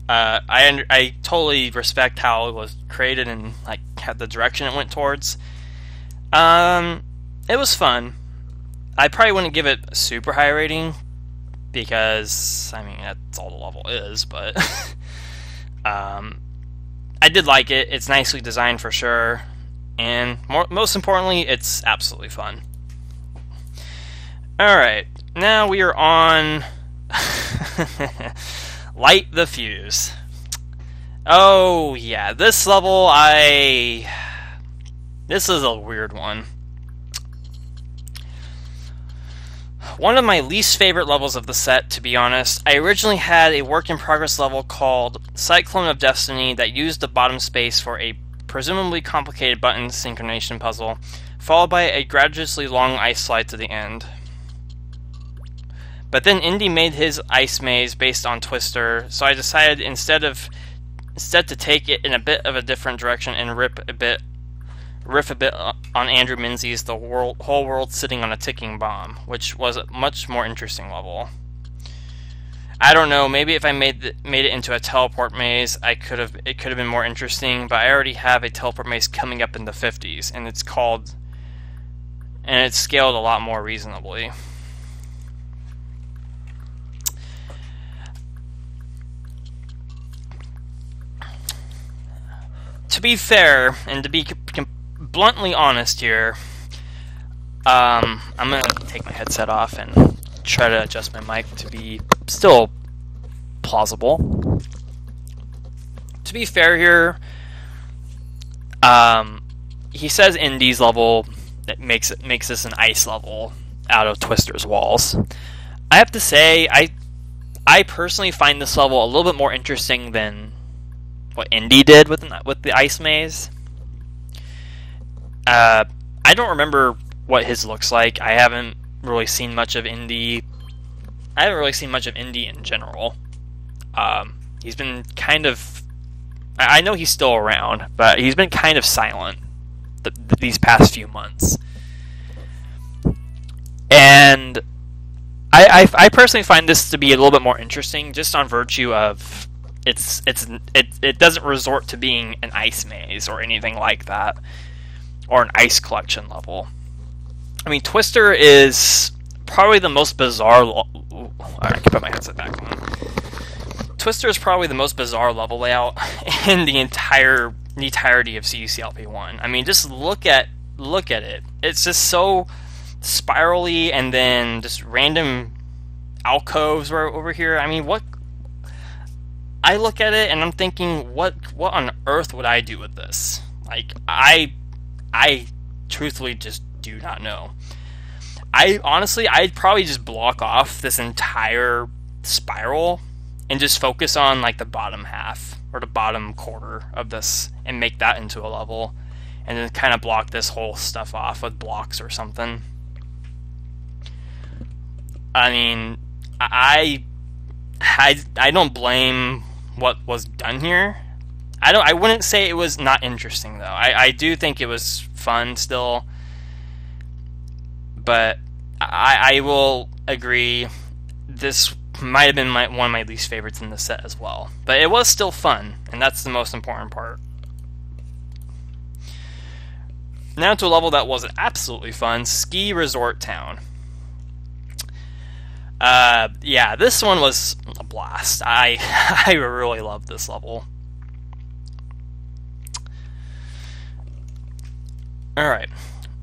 I totally respect how it was created and like had the direction it went towards. It was fun. I probably wouldn't give it a super high rating because, I mean, that's all the level is, but I did like it. It's nicely designed for sure. and most importantly, it's absolutely fun. Alright, now we are on Light the Fuse. Oh yeah, this level, this is a weird one. One of my least favorite levels of the set, to be honest. I originally had a work-in-progress level called Cyclone of Destiny that used the bottom space for a presumably complicated button synchronization puzzle, followed by a gratuitously long ice slide to the end. But then Indy made his ice maze based on Twister, so I decided instead to take it in a bit of a different direction and riff a bit on Andrew Minzy's whole world sitting on a ticking bomb, which was a much more interesting level. I don't know, maybe if I made it into a teleport maze, it could have been more interesting, but I already have a teleport maze coming up in the 50s, and it's scaled a lot more reasonably. To be fair, and to be bluntly honest here, I'm going to take my headset off and try to adjust my mic to be still plausible. To be fair here, he says Indy's level that makes this an ice level out of Twister's walls. I have to say, I personally find this level a little bit more interesting than what Indy did with the ice maze. I don't remember what his looks like. I haven't really seen much of Indy. I haven't really seen much of Indy in general. He's been kind of... I know he's still around, but he's been kind of silent these past few months. And I personally find this to be a little bit more interesting, just on virtue of it doesn't resort to being an ice maze or anything like that, or an ice collection level. I mean, Twister is probably the most bizarre... I can put my headset back on. Twister is probably the most bizarre level layout in the entirety of CCLP1. I mean, just look at it. It's just so spirally, and then just random alcoves over here. I mean, what... I look at it and I'm thinking, what on earth would I do with this? Like, I truthfully just do not know. I'd probably just block off this entire spiral and just focus on like the bottom half or the bottom quarter of this and make that into a level, and then kind of block this whole stuff off with blocks or something. I mean, I don't blame what was done here. I wouldn't say it was not interesting though. I do think it was fun still, but I will agree this might have been one of my least favorites in the set as well. But it was still fun, and that's the most important part. Now to a level that was absolutely fun, Ski Resort Town. Yeah, this one was a blast. I really loved this level. Alright,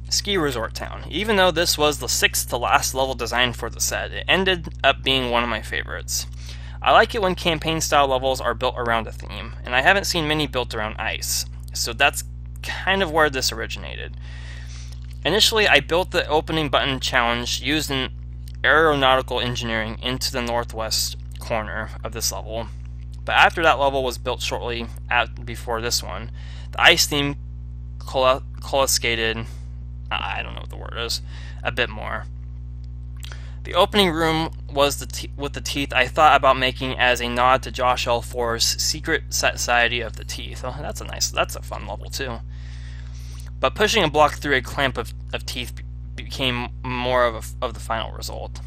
Ski Resort Town. Even though this was the 6th to last level designed for the set, it ended up being one of my favorites. I like it when campaign-style levels are built around a theme, and I haven't seen many built around ice, so that's kind of where this originated. Initially, I built the opening button challenge used in aeronautical engineering into the northwest corner of this level, but after that level was built shortly before this one, the ice theme collocated, I don't know what the word is, a bit more. The opening room was with the teeth I thought about making as a nod to Josh L. 4's Secret Society of the Teeth. Oh, that's a fun level too. But pushing a block through a clamp of teeth became more of the final result.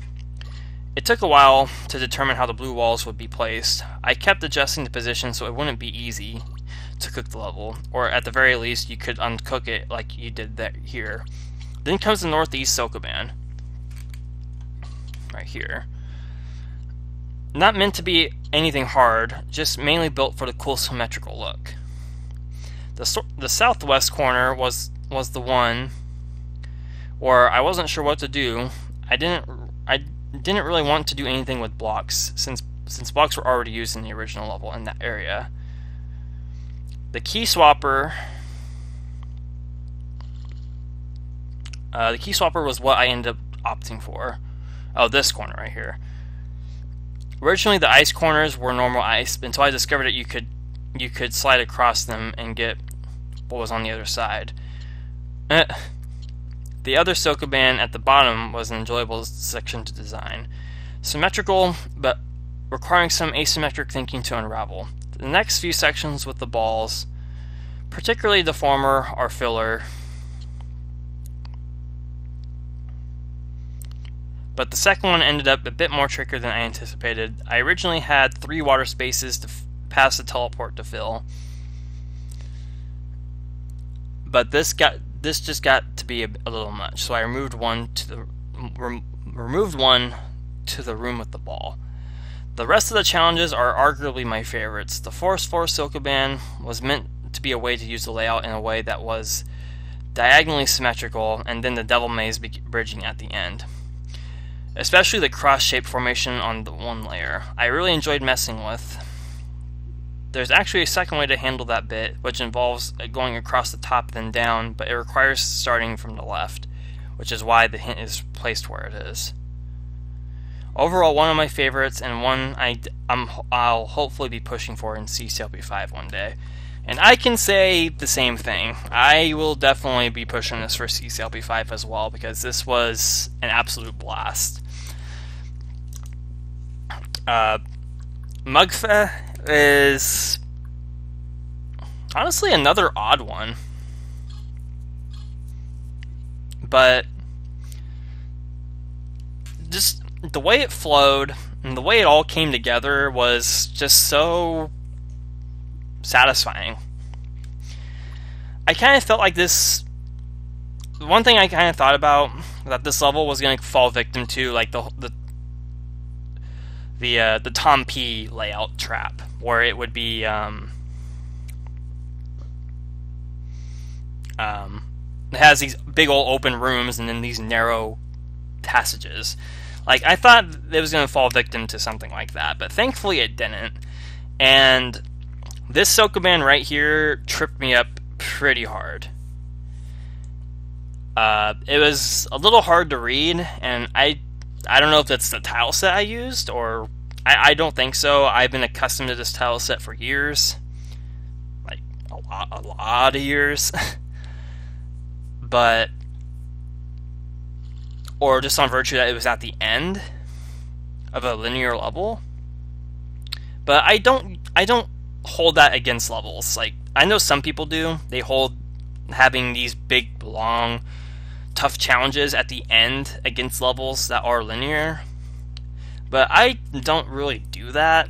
It took a while to determine how the blue walls would be placed. I kept adjusting the position so it wouldn't be easy to cook the level, or at the very least you could uncook it like you did here. Then comes the Northeast Sokoban, right here. Not meant to be anything hard, just mainly built for the cool symmetrical look. The southwest corner was was the one where I wasn't sure what to do. I didn't really want to do anything with blocks since blocks were already used in the original level in that area. The key swapper was what I ended up opting for. Oh, this corner right here. Originally, the ice corners were normal ice until I discovered that you could slide across them and get what was on the other side. The other Sokoban at the bottom was an enjoyable section to design. Symmetrical, but requiring some asymmetric thinking to unravel. The next few sections with the balls, particularly the former, are filler. But the second one ended up a bit more trickier than I anticipated. I originally had 3 water spaces to pass the teleport to fill. But this just got to be a little much, so I removed one to the room with the ball. The rest of the challenges are arguably my favorites. The Forest Floor Sokoban was meant to be a way to use the layout in a way that was diagonally symmetrical, and then the Devil Maze bridging at the end. Especially the cross-shaped formation on the one layer. I really enjoyed messing with. There's actually a second way to handle that bit, which involves going across the top then down, but it requires starting from the left, which is why the hint is placed where it is. Overall, one of my favorites, and one I'll hopefully be pushing for in CCLP5 one day. And I can say the same thing. I will definitely be pushing this for CCLP5 as well, because this was an absolute blast. Mugfa is honestly another odd one, but just the way it flowed and the way it all came together was just so satisfying. I kind of felt like this. One thing I kind of thought about that this level was going to fall victim to, like the Tom P layout trap, where it would be it has these big old open rooms and then these narrow passages. Like, I thought it was going to fall victim to something like that, but thankfully it didn't. And this Sokoban right here tripped me up pretty hard. It was a little hard to read, and I don't know if that's the tile set I used, or I don't think so. I've been accustomed to this tile set for years, like a lot of years. But, or just on virtue that it was at the end of a linear level. But I don't hold that against levels. Like, I know some people do. They hold having these big, long, tough challenges at the end against levels that are linear. But I don't really do that.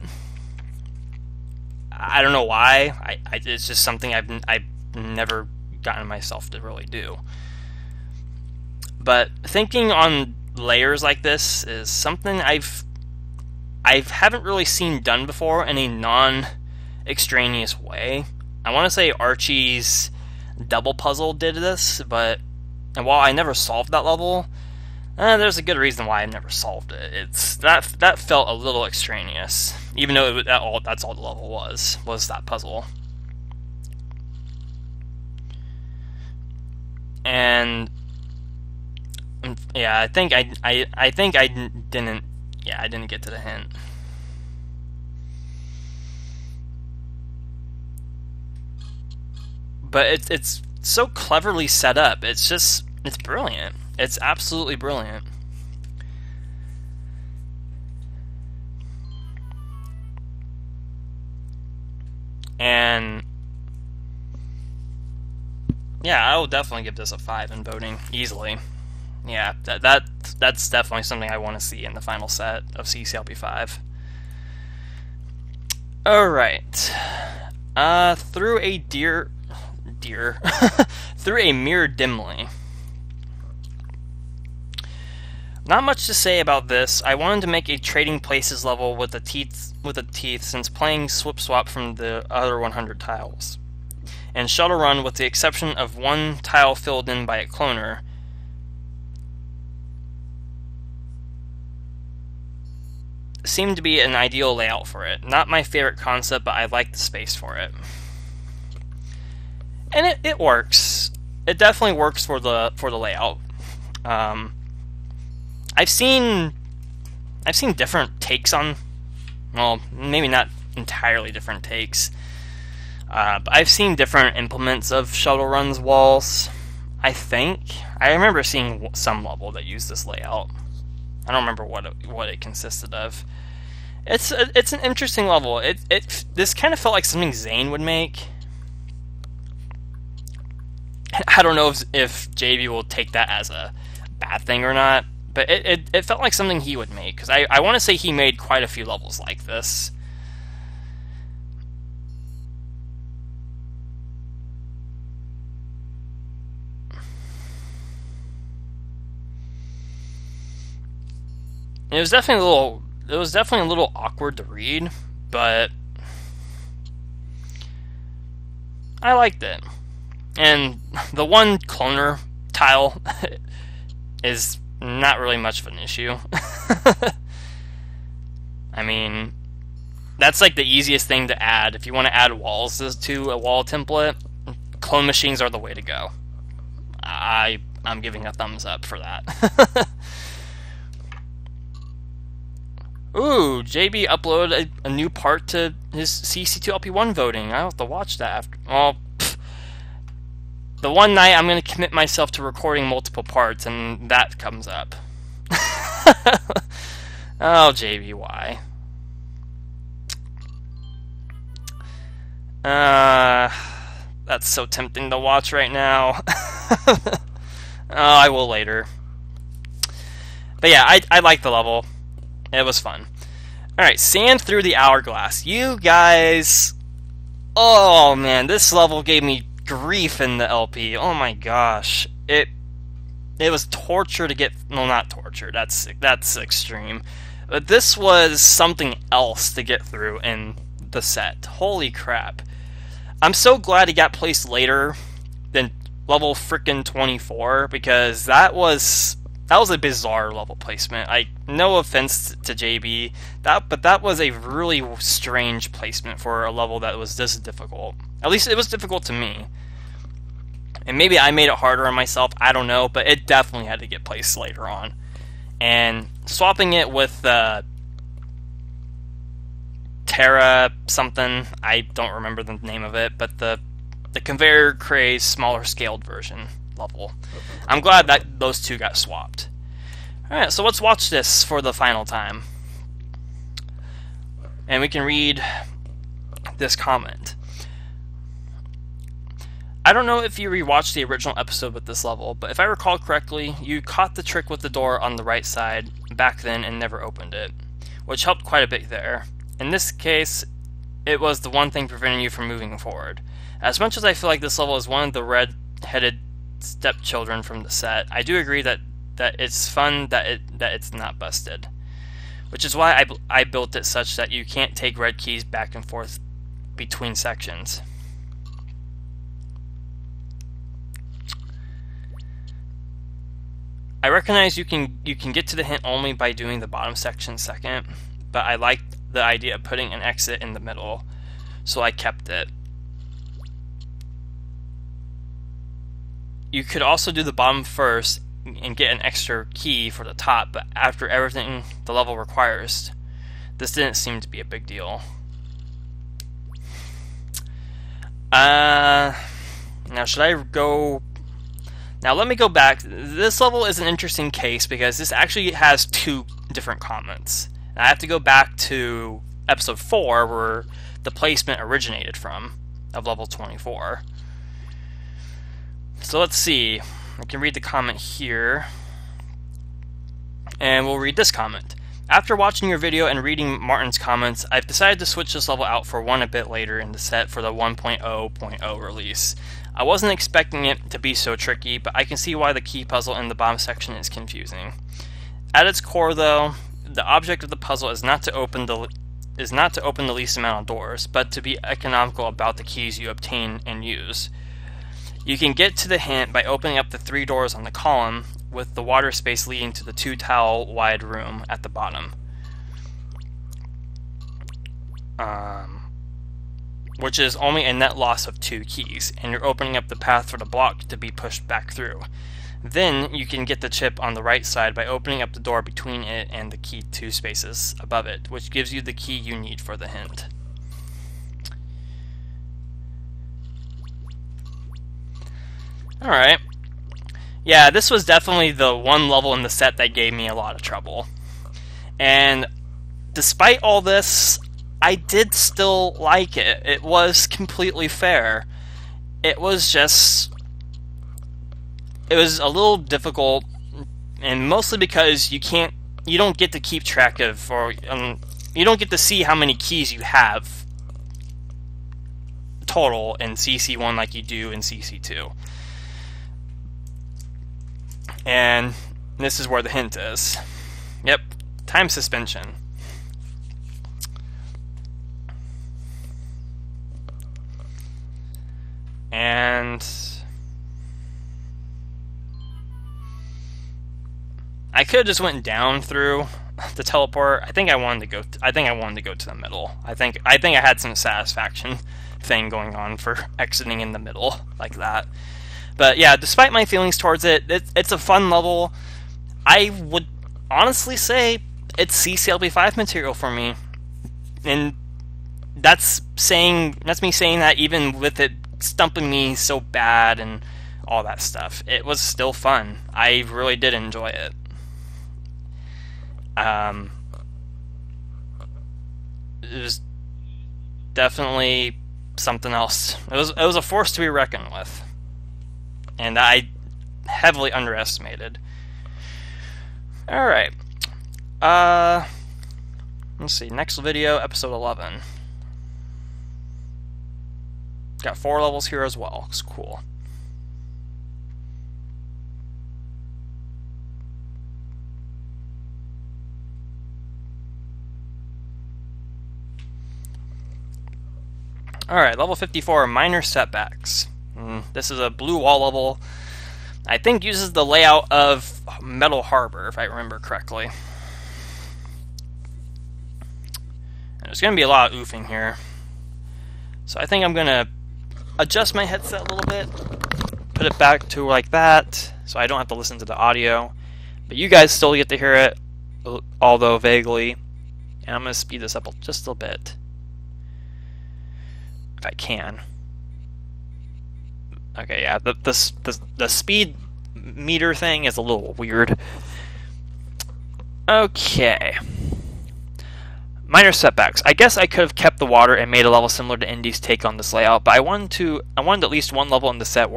I don't know why. It's just something I've never gotten myself to really do. But thinking on layers like this is something I haven't really seen done before in a non-extraneous way. I want to say Archie's double puzzle did this, but and while I never solved that level, there's a good reason why I never solved it. It's that felt a little extraneous, even though that's all the level was that puzzle. And yeah, I think I didn't get to the hint. But it's so cleverly set up. It's brilliant. It's absolutely brilliant. And yeah, I will definitely give this a 5 in voting easily. Yeah, that's definitely something I want to see in the final set of CCLP5. Alright. Through a through a mirror dimly. Not much to say about this. I wanted to make a trading places level with the teeth since playing Swip Swap from the other 100 tiles. and Shadowrun, with the exception of one tile filled in by a cloner, seemed to be an ideal layout for it. Not my favorite concept, but I like the space for it. And it works. It definitely works for the layout. I've seen different takes on, well, maybe not entirely different takes, but I've seen different implements of Shadowrun's walls. I remember seeing some level that used this layout. I don't remember what it consisted of. It's an interesting level. This kind of felt like something Zane would make. I don't know if JB will take that as a bad thing or not, but it felt like something he would make, because I want to say he made quite a few levels like this. It was definitely a little awkward to read, but I liked it. And the one cloner tile is not really much of an issue. I mean, that's like the easiest thing to add. If you want to add walls to a wall template, clone machines are the way to go. I'm giving a thumbs up for that. Ooh, JB uploaded a new part to his CCLP1 voting. I'll have to watch that after. Well, the one night I'm going to commit myself to recording multiple parts, and that comes up. Oh, JB, why? That's so tempting to watch right now. Oh, I will later. But yeah, I like the level. It was fun. Alright, Sand Through the Hourglass. You guys... Oh, man, this level gave me grief in the LP. Oh my gosh. It was torture to get... Well, not torture. That's extreme. But this was something else to get through in the set. Holy crap. I'm so glad it got placed later than level frickin' 24, because that was a bizarre level placement. No offense to JB, but that was a really strange placement for a level that was this difficult. At least it was difficult to me. And maybe I made it harder on myself, I don't know, but it definitely had to get placed later on. And swapping it with Terra something, I don't remember the name of it, but the Conveyor Craze smaller scaled version level. I'm glad that those two got swapped. Alright, so let's watch this for the final time. And we can read this comment. I don't know if you rewatched the original episode with this level, but if I recall correctly, you caught the trick with the door on the right side back then and never opened it, which helped quite a bit there. In this case, it was the one thing preventing you from moving forward. As much as I feel like this level is one of the red-headed stepchildren from the set, I do agree that it's fun that it's not busted, which is why I built it such that you can't take red keys back and forth between sections. I recognize you can get to the hint only by doing the bottom section second, but I like the idea of putting an exit in the middle, so I kept it. You could also do the bottom first and get an extra key for the top, but after everything the level requires, this didn't seem to be a big deal. Now should I go... Now let me go back. This level is an interesting case because this actually has two different comments. And I have to go back to episode 4 where the placement originated from, of level 24. So let's see. I can read the comment here. And we'll read this comment. After watching your video and reading Martin's comments, I've decided to switch this level out for one a bit later in the set for the 1.0.0 release. I wasn't expecting it to be so tricky, but I can see why the key puzzle in the bottom section is confusing. At its core, though, the object of the puzzle is not to open is not to open the least amount of doors, but to be economical about the keys you obtain and use. You can get to the hint by opening up the 3 doors on the column, with the water space leading to the 2-tile wide room at the bottom. Which is only a net loss of 2 keys, and you're opening up the path for the block to be pushed back through. Then you can get the chip on the right side by opening up the door between it and the key 2 spaces above it, which gives you the key you need for the hint. Alright. Yeah, this was definitely the one level in the set that gave me a lot of trouble. And despite all this, I did still like it. It was completely fair. It was just... It was a little difficult, and mostly because you don't get to keep track of, or you don't get to see how many keys you have total in CC1 like you do in CC2. And this is where the hint is. Yep, time suspension. And I could have just went down through the teleport. I think I wanted to go to the middle. I think I had some satisfaction thing going on for exiting in the middle like that. But yeah, despite my feelings towards it, it's a fun level. I would honestly say it's CCLP5 material for me, and that's me saying that even with it stumping me so bad and all that stuff, it was still fun. I really did enjoy it. It was definitely something else. It was a force to be reckoned with, and I heavily underestimated. All right. Let's see. Next video, episode 11. Got 4 levels here as well. It's cool. Alright, level 54, minor setbacks. This is a blue wall level. I think uses the layout of Metal Harbor, if I remember correctly. And there's going to be a lot of oofing here. So I think I'm going to adjust my headset a little bit, put it back to like that, so I don't have to listen to the audio. But you guys still get to hear it, although vaguely. And I'm going to speed this up just a little bit. I can. Okay, yeah, the speed meter thing is a little weird. Okay. Minor setbacks. I guess I could have kept the water and made a level similar to Indy's take on this layout, but I wanted at least one level in the set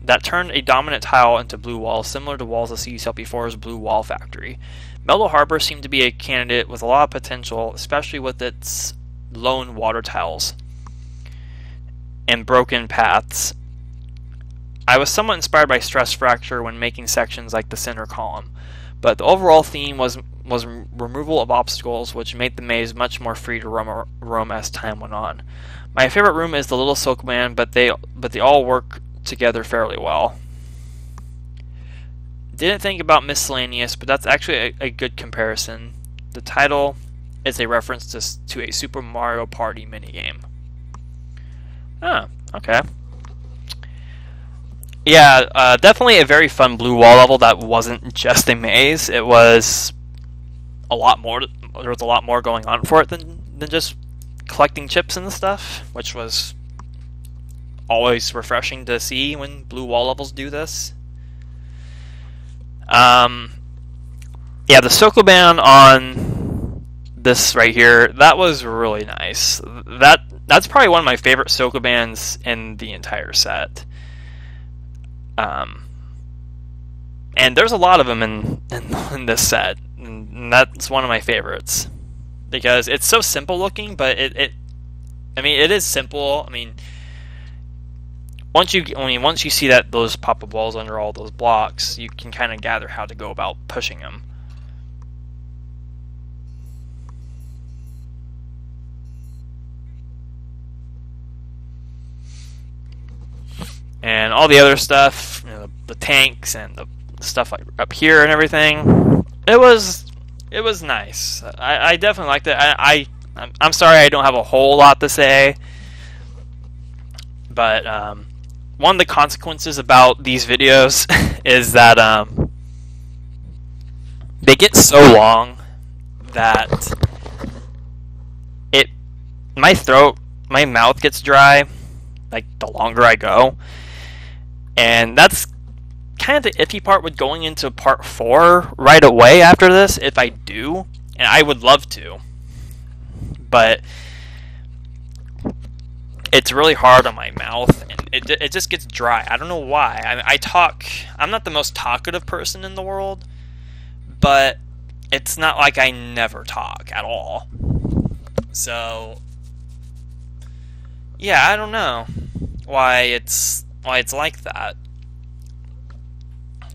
that turned a dominant tile into blue walls, similar to walls of CCLP4's Blue Wall Factory. Metal Harbor seemed to be a candidate with a lot of potential, especially with its lone water tiles and broken paths. I was somewhat inspired by Stress Fracture when making sections like the center column, but the overall theme was removal of obstacles, which made the maze much more free to roam as time went on. My favorite room is the Little Silkman, but they all work together fairly well. Didn't think about Miscellaneous, but that's actually a good comparison. The title is a reference to a Super Mario Party minigame. Oh, okay. Yeah, definitely a very fun blue wall level that wasn't just a maze. It was a lot more. There was a lot more going on for it than just collecting chips and stuff, which was always refreshing to see when blue wall levels do this. Yeah, the Sokoban on this right here, that was really nice. That's probably one of my favorite Sokobans in the entire set. And there's a lot of them in this set, and that's one of my favorites because it's so simple looking, but it is simple. I mean, once you see that those pop-up walls under all those blocks, you can kind of gather how to go about pushing them. and all the other stuff, you know, the tanks and the stuff like up here and everything. It was nice. I definitely liked it. I'm sorry I don't have a whole lot to say, but one of the consequences about these videos is that they get so long that my mouth gets dry, like the longer I go, and that's kind of the iffy part with going into part 4 right away after this, if I do, and I would love to, but it's really hard on my mouth, and it just gets dry. I don't know why. I'm not the most talkative person in the world, but it's not like I never talk at all. So yeah, I don't know why it's like that.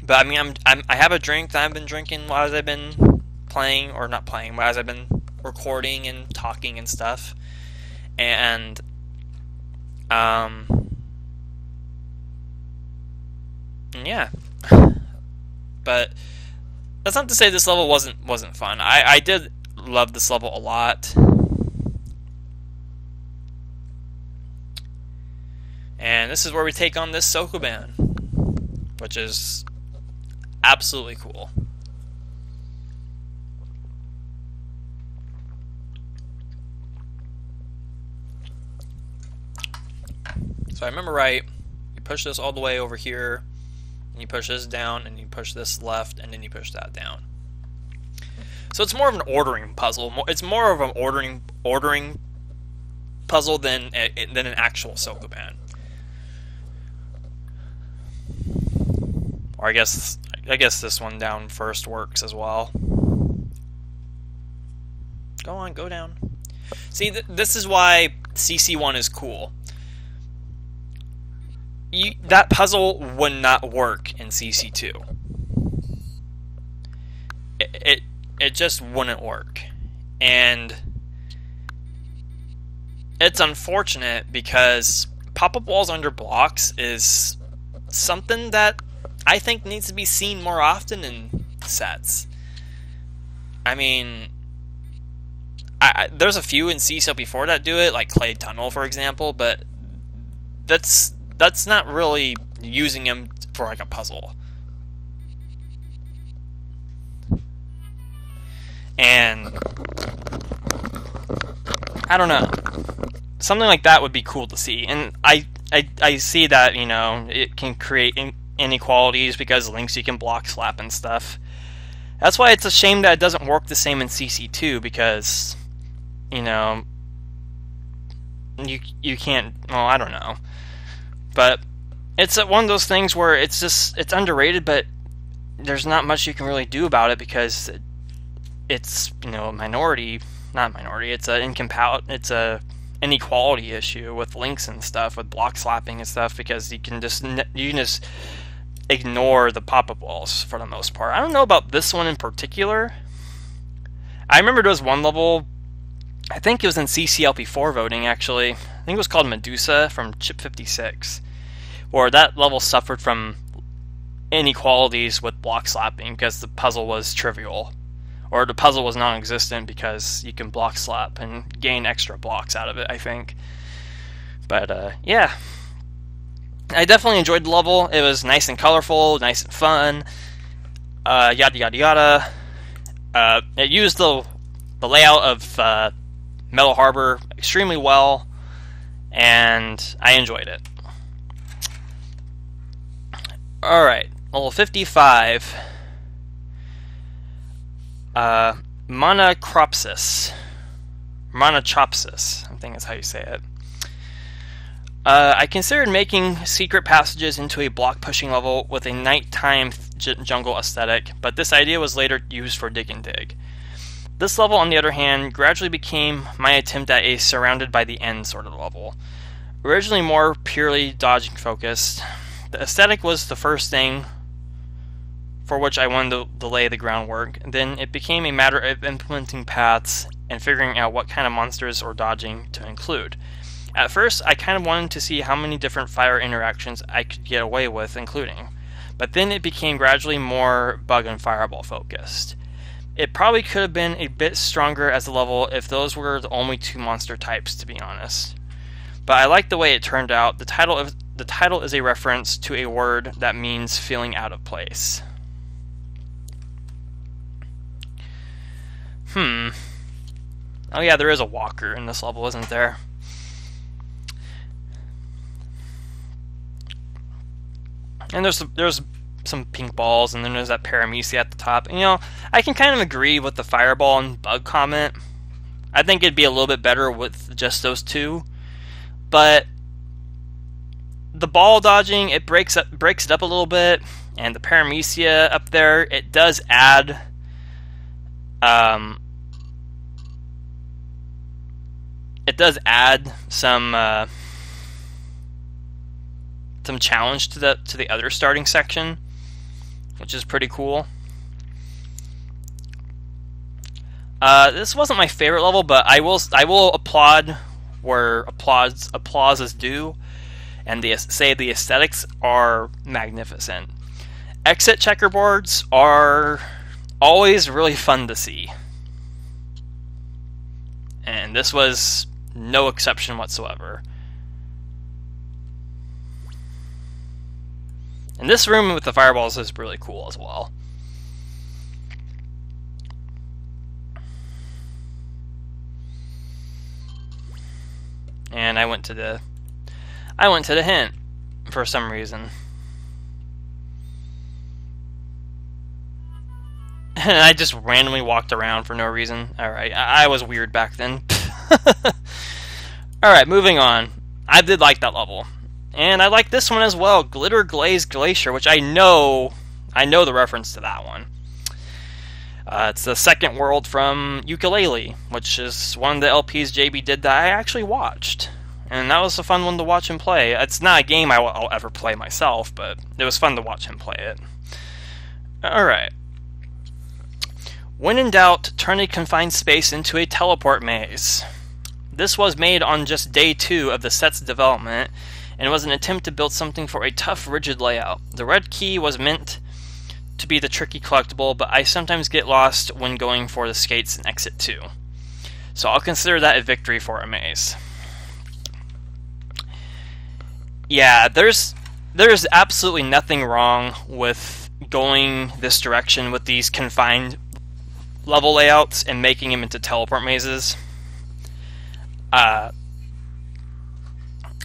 But I mean, I have a drink that I've been drinking while I've been playing, or not playing, while I've been recording and talking and stuff. And yeah. But that's not to say this level wasn't fun. I did love this level a lot. And this is where we take on this Sokoban, which is absolutely cool. So I remember right, you push this all the way over here, and you push this down, and you push this left, and then you push that down. So it's more of an ordering puzzle. It's more of an ordering puzzle than an actual Sokoban. Or I guess this one down first works as well. Go on, go down. See, this is why CC1 is cool. That puzzle would not work in CC2. It just wouldn't work. And it's unfortunate because pop-up walls under blocks is something that I think needs to be seen more often in sets. I mean, there's a few in CCLP4 that do it, like Clay Tunnel, for example, but that's not really using them for like a puzzle. And I don't know, something like that would be cool to see. And I see that, you know, it can create inequalities because links you can block slap and stuff. That's why it's a shame that it doesn't work the same in CC2, because, you know, you can't, well, I don't know. But it's one of those things where it's underrated, but there's not much you can really do about it because it's, you know, it's a inequality issue with links and stuff, with block slapping and stuff, because you can just ignore the pop-up walls for the most part. I don't know about this one in particular. I remember there was one level, I think it was in CCLP4 voting actually, I think it was called Medusa from Chip 56, where that level suffered from inequalities with block slapping because the puzzle was trivial, or the puzzle was non-existent because you can block slap and gain extra blocks out of it, I think. But yeah, I definitely enjoyed the level. It was nice and colorful, nice and fun, yada yada yada. It used the layout of Metal Harbor extremely well, and I enjoyed it. Alright, level 55. Monachropsis. I think that's how you say it. I considered making secret passages into a block pushing level with a nighttime jungle aesthetic, but this idea was later used for Dig and Dig. This level, on the other hand, gradually became my attempt at a surrounded by the end sort of level. Originally more purely dodging focused, the aesthetic was the first thing for which I wanted to lay the groundwork. Then it became a matter of implementing paths and figuring out what kind of monsters or dodging to include. At first, I kind of wanted to see how many different fire interactions I could get away with including, but then it became gradually more bug and fireball focused. It probably could have been a bit stronger as a level if those were the only 2 monster types, to be honest. But I like the way it turned out. The title is a reference to a word that means feeling out of place. Oh yeah, there is a walker in this level, isn't there? And there's some pink balls, and then there's that paramecia at the top. And, you know, I can kind of agree with the fireball and bug comment. I think it'd be a little bit better with just those 2. But the ball dodging, it breaks it up a little bit, and the paramecia up there, it does add some challenge to the other starting section, which is pretty cool. This wasn't my favorite level, but I will applaud where applause is due, and the aesthetics are magnificent. Exit checkerboards are always really fun to see, and this was no exception whatsoever. And this room with the fireballs is really cool as well. And I went to the hint for some reason. And I just randomly walked around for no reason. Alright, I was weird back then. Alright, moving on. I did like that level. And I like this one as well, Glitter Glazed Glacier, which I know the reference to that one. It's the second world from Ukulele, which is one of the LPs JB did that I actually watched. And that was a fun one to watch him play. It's not a game I'll ever play myself, but it was fun to watch him play it. Alright. When in doubt, turn a confined space into a teleport maze. This was made on just day 2 of the set's development, and was an attempt to build something for a tough, rigid layout. The red key was meant to be the tricky collectible, but I sometimes get lost when going for the skates in Exit 2. So I'll consider that a victory for a maze. Yeah, there's absolutely nothing wrong with going this direction with these confined level layouts and making them into teleport mazes.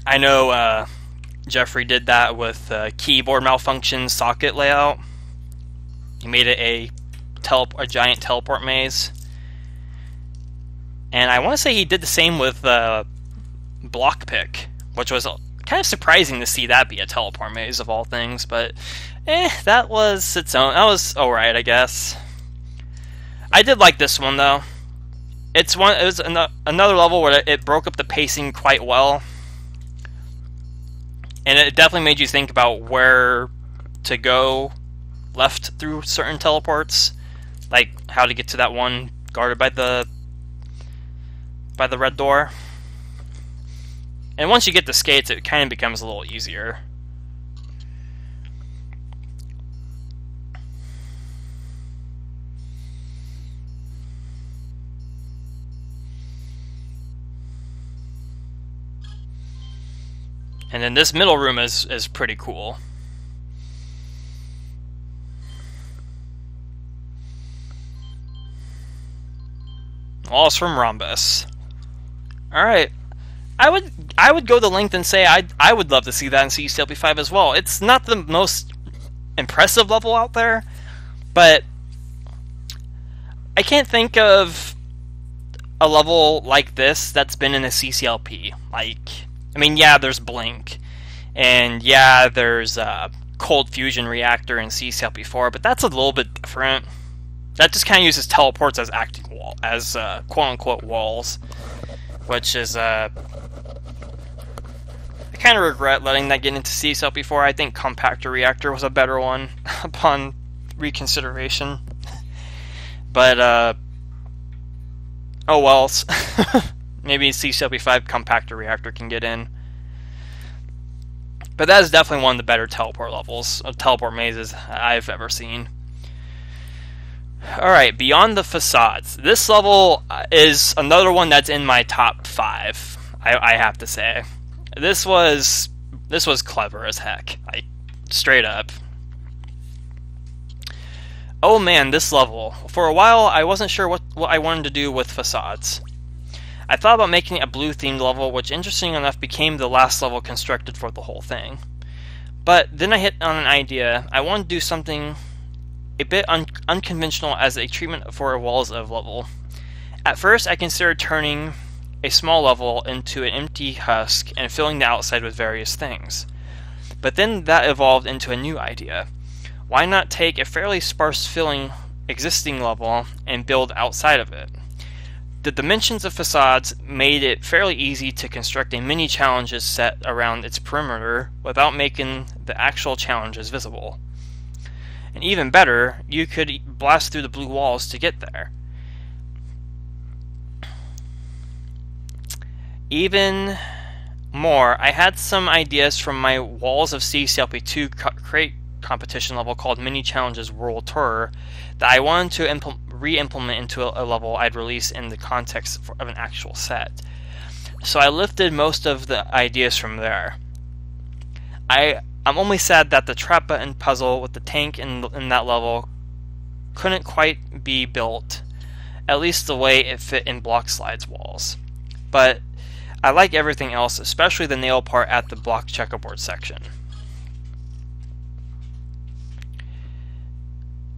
I know Jeffrey did that with keyboard malfunction socket layout. He made it a giant teleport maze. And I want to say he did the same with block pick, which was kind of surprising to see that be a teleport maze of all things, but that was its own. That was alright, I guess. I did like this one though. It was another level where it broke up the pacing quite well, and it definitely made you think about where to go left through certain teleports, like how to get to that one guarded by the red door. And once you get the skates, it kind of becomes a little easier. And then this middle room is pretty cool. Walls from Rhombus. Alright. I would go the length and say I would love to see that in CCLP5 as well. It's not the most impressive level out there, but I can't think of a level like this that's been in a CCLP. Like, I mean, yeah, there's Blink, and yeah, there's Cold Fusion Reactor in CCLP4, but that's a little bit different. That just kind of uses teleports as quote-unquote walls, which is I kind of regret letting that get into CCLP4. I think Compactor Reactor was a better one upon reconsideration. But oh wells. maybe CCLP5 compactor reactor can get in. But that is definitely one of the better teleport levels, teleport mazes I've ever seen. Alright, beyond the facades. This level is another one that's in my top 5, I have to say. This was clever as heck, like, straight up. Oh man, this level. For a while, I wasn't sure what I wanted to do with facades. I thought about making a blue-themed level, which interesting enough became the last level constructed for the whole thing. But then I hit on an idea. I wanted to do something a bit unconventional as a treatment for a walls of level. At first, I considered turning a small level into an empty husk and filling the outside with various things. But then that evolved into a new idea. Why not take a fairly sparse filling existing level and build outside of it? The dimensions of facades made it fairly easy to construct a mini challenges set around its perimeter without making the actual challenges visible. And even better, you could blast through the blue walls to get there. Even more, I had some ideas from my Walls of CCLP2 crate competition level called Mini Challenges World Tour that I wanted to re-implement into a level I'd release in the context of an actual set. So I lifted most of the ideas from there. I'm only sad that the trap button puzzle with the tank in that level couldn't quite be built, at least the way it fit in Block Slide's walls. But I like everything else, especially the nail part at the block checkerboard section,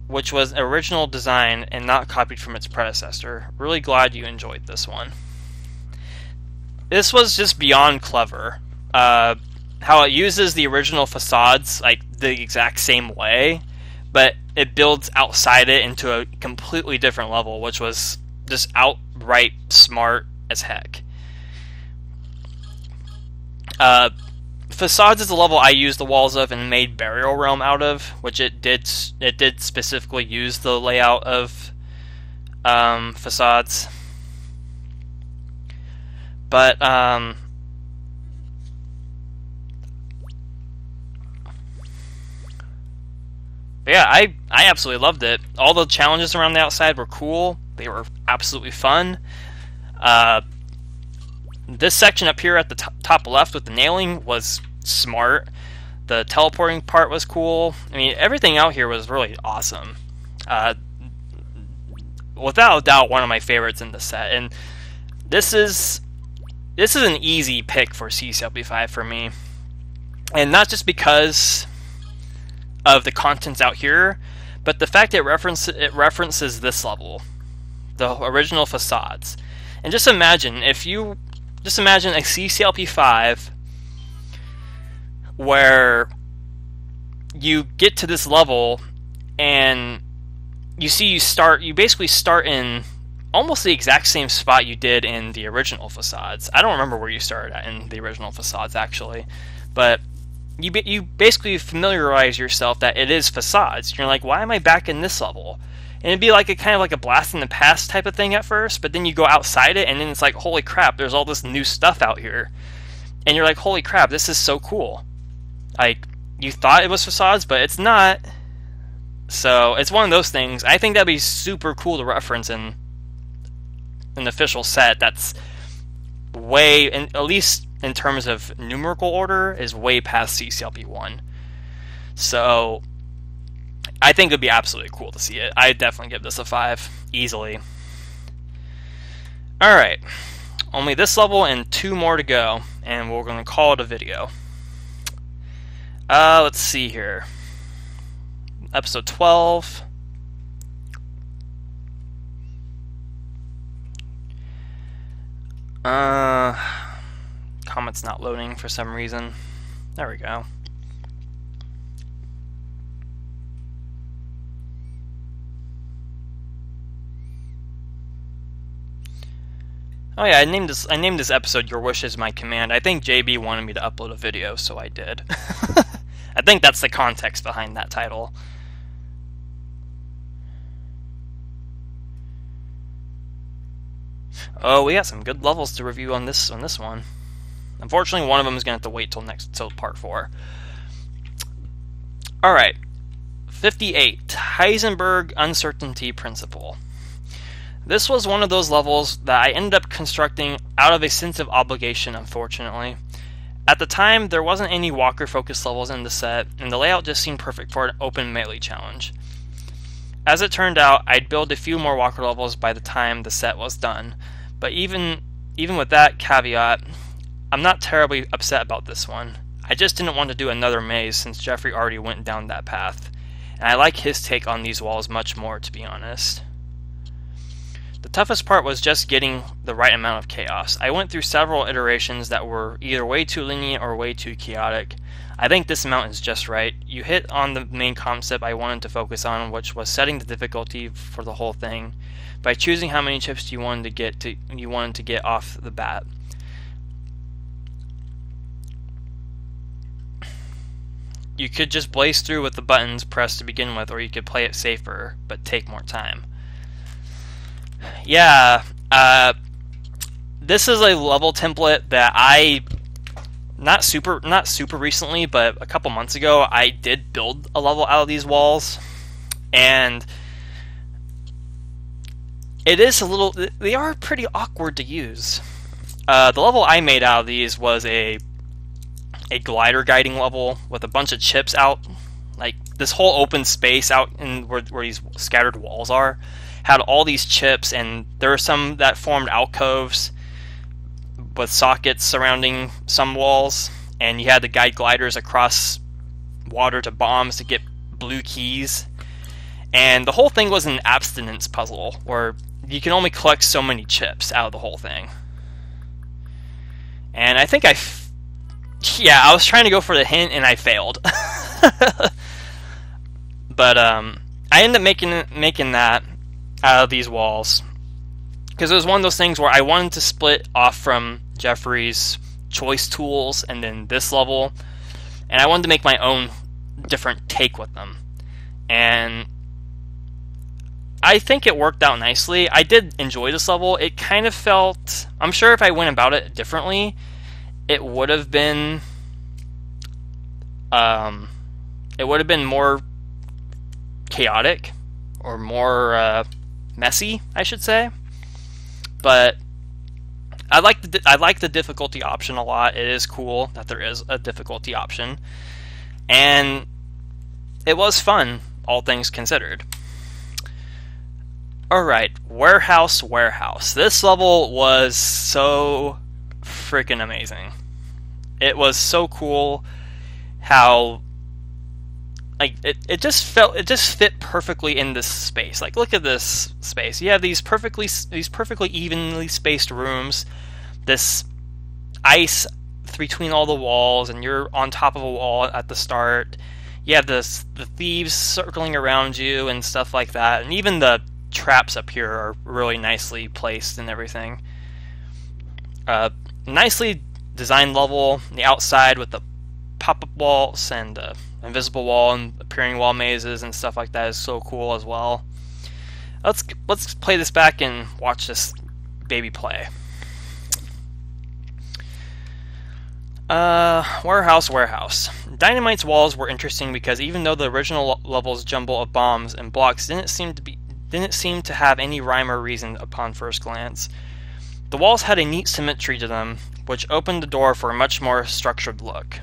which was original design and not copied from its predecessor. Really glad you enjoyed this one. This was just beyond clever. How it uses the original facades like the exact same way, but it builds outside it into a completely different level, which was just outright smart as heck. Facades is the level I used the walls of and made Burial Realm out of, which it did specifically use the layout of facades. But yeah, I absolutely loved it. All the challenges around the outside were cool. They were absolutely fun. This section up here at the top left with the nailing was smart. The teleporting part was cool. I mean, everything out here was really awesome. Without a doubt, one of my favorites in the set. And this is an easy pick for CCLP5 for me. And not just because of the contents out here, but the fact it references this level, the original facades. And just imagine a CCLP5 where you get to this level and you basically start in almost the exact same spot you did in the original facades. I don't remember where you started at in the original facades actually, but you basically familiarize yourself that it is facades. You're like, why am I back in this level? And it'd be like a kind of like a blast in the past type of thing at first, but then you go outside it and then it's like, holy crap, there's all this new stuff out here. And you're like, holy crap, this is so cool. Like, you thought it was facades, but it's not. So it's one of those things. I think that'd be super cool to reference in an official set that's way, at least in terms of numerical order, is way past CCLP1. So I think it would be absolutely cool to see it. I'd definitely give this a 5, easily. Alright, only this level and 2 more to go, and we're going to call it a video. Let's see here. Episode 12. Comment's not loading for some reason. There we go. Oh yeah, I named this episode "Your Wish Is My Command." I think JB wanted me to upload a video, so I did. I think that's the context behind that title. Oh, we got some good levels to review on this one. Unfortunately, one of them is going to have to wait till part 4. All right, 58, Heisenberg Uncertainty Principle. This was one of those levels that I ended up constructing out of a sense of obligation, unfortunately. At the time, there wasn't any walker-focused levels in the set, and the layout just seemed perfect for an open melee challenge. As it turned out, I'd build a few more walker levels by the time the set was done, but even with that caveat, I'm not terribly upset about this one. I just didn't want to do another maze since Jeffrey already went down that path, and I like his take on these walls much more, to be honest. The toughest part was just getting the right amount of chaos. I went through several iterations that were either way too lenient or way too chaotic. I think this amount is just right. You hit on the main concept I wanted to focus on, which was setting the difficulty for the whole thing by choosing how many chips you wanted to get off the bat. You could just blaze through with the buttons pressed to begin with, or you could play it safer but take more time. Yeah, this is a level template that I not super recently, but a couple months ago, I did build a level out of these walls, and they are pretty awkward to use. The level I made out of these was a glider guiding level with a bunch of chips out, like this whole open space out in where these scattered walls are. Had all these chips, and there were some that formed alcoves with sockets surrounding some walls, and you had to guide gliders across water to bombs to get blue keys. And the whole thing was an abstinence puzzle where you can only collect so many chips out of the whole thing. And I think I was trying to go for the hint and I failed. But I ended up making that out of these walls because it was one of those things where I wanted to split off from Jeffrey's choice tools and then this level, and I wanted to make my own different take with them, and I think it worked out nicely. I did enjoy this level. It kind of felt, I'm sure if I went about it differently, it would have been more chaotic or more messy, I should say. But I like the difficulty option a lot. It is cool that there is a difficulty option, and it was fun, all things considered. Alright, Warehouse. This level was so freaking amazing. It was so cool how it just fit perfectly in this space. Like, look at this space. You have these perfectly evenly spaced rooms, this ice between all the walls, and you're on top of a wall at the start. You have the thieves circling around you and stuff like that, and even the traps up here are really nicely placed and everything. Nicely designed level. The outside with the pop-up walls and invisible wall and appearing wall mazes and stuff like that is so cool as well. Let's play this back and watch this baby play. Warehouse. Dynamite's walls were interesting because even though the original level's jumble of bombs and blocks didn't seem to have any rhyme or reason upon first glance, the walls had a neat symmetry to them, which opened the door for a much more structured look.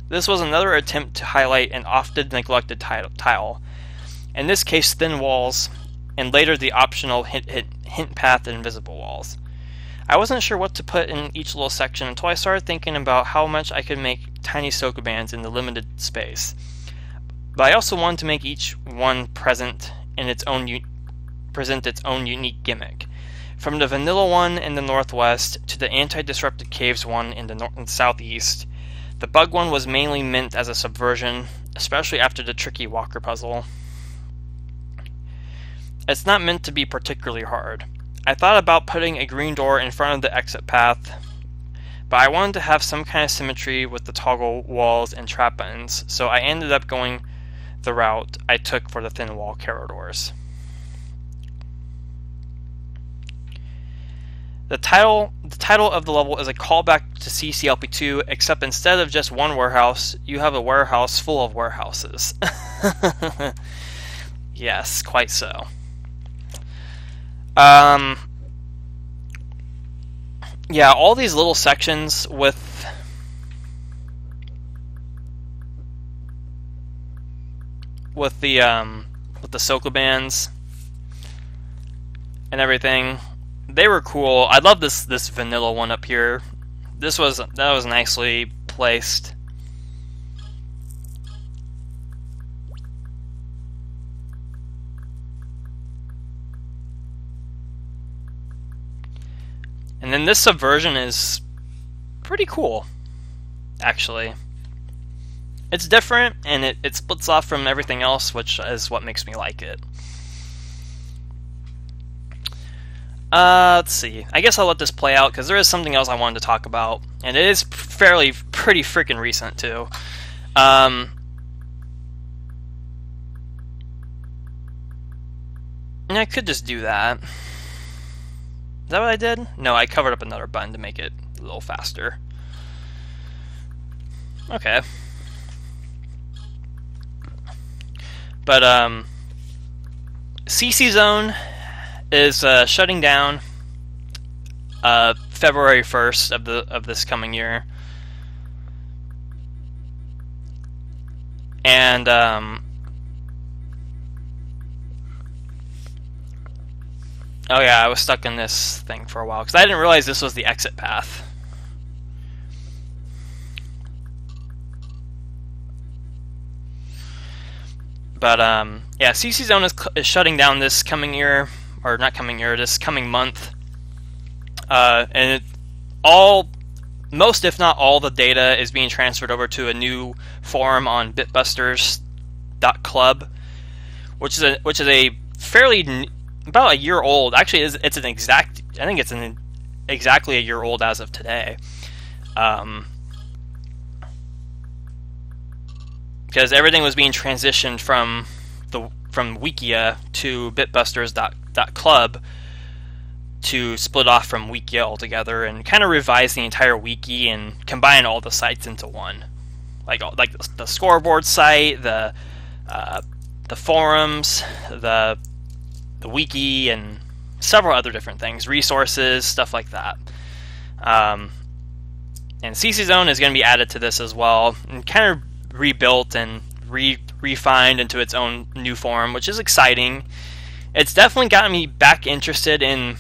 This was another attempt to highlight an often neglected tile, in this case thin walls, and later the optional hint path and invisible walls. I wasn't sure what to put in each little section until I started thinking about how much I could make tiny soka bands in the limited space. But I also wanted to make each one present its own unique gimmick. From the vanilla one in the northwest to the anti-disrupted caves one in the southeast, the bug one was mainly meant as a subversion, especially after the tricky walker puzzle. It's not meant to be particularly hard. I thought about putting a green door in front of the exit path, but I wanted to have some kind of symmetry with the toggle walls and trap buttons, so I ended up going the route I took for the thin wall corridors. The title of the level is a callback to CCLP2, except instead of just one warehouse, you have a warehouse full of warehouses. Yes, quite so. Yeah, all these little sections with the Soka bands and everything, they were cool. I love this vanilla one up here. That was nicely placed. And then this subversion is pretty cool, actually. It's different, and it splits off from everything else, which is what makes me like it. Let's see. I guess I'll let this play out, because there is something else I wanted to talk about, and it is pretty freaking recent, too. And I could just do that. Is that what I did? No, I covered up another button to make it a little faster. Okay. But, CC Zone is shutting down February 1st of this coming year. And, oh yeah, I was stuck in this thing for a while, because I didn't realize this was the exit path. But, yeah, CC Zone is shutting down this coming year, or not coming year, this coming month. And most, if not all, the data is being transferred over to a new forum on bitbusters.club, which is a fairly about a year old. Actually, I think it's exactly a year old as of today. Because everything was being transitioned from Wikia to bitbusters.club to split off from Wikia altogether and kind of revise the entire wiki and combine all the sites into one, like the scoreboard site, the forums, the wiki, and several other different things, resources, stuff like that. And CC Zone is going to be added to this as well, and kind of rebuilt and refined into its own new form, which is exciting. It's definitely gotten me back interested in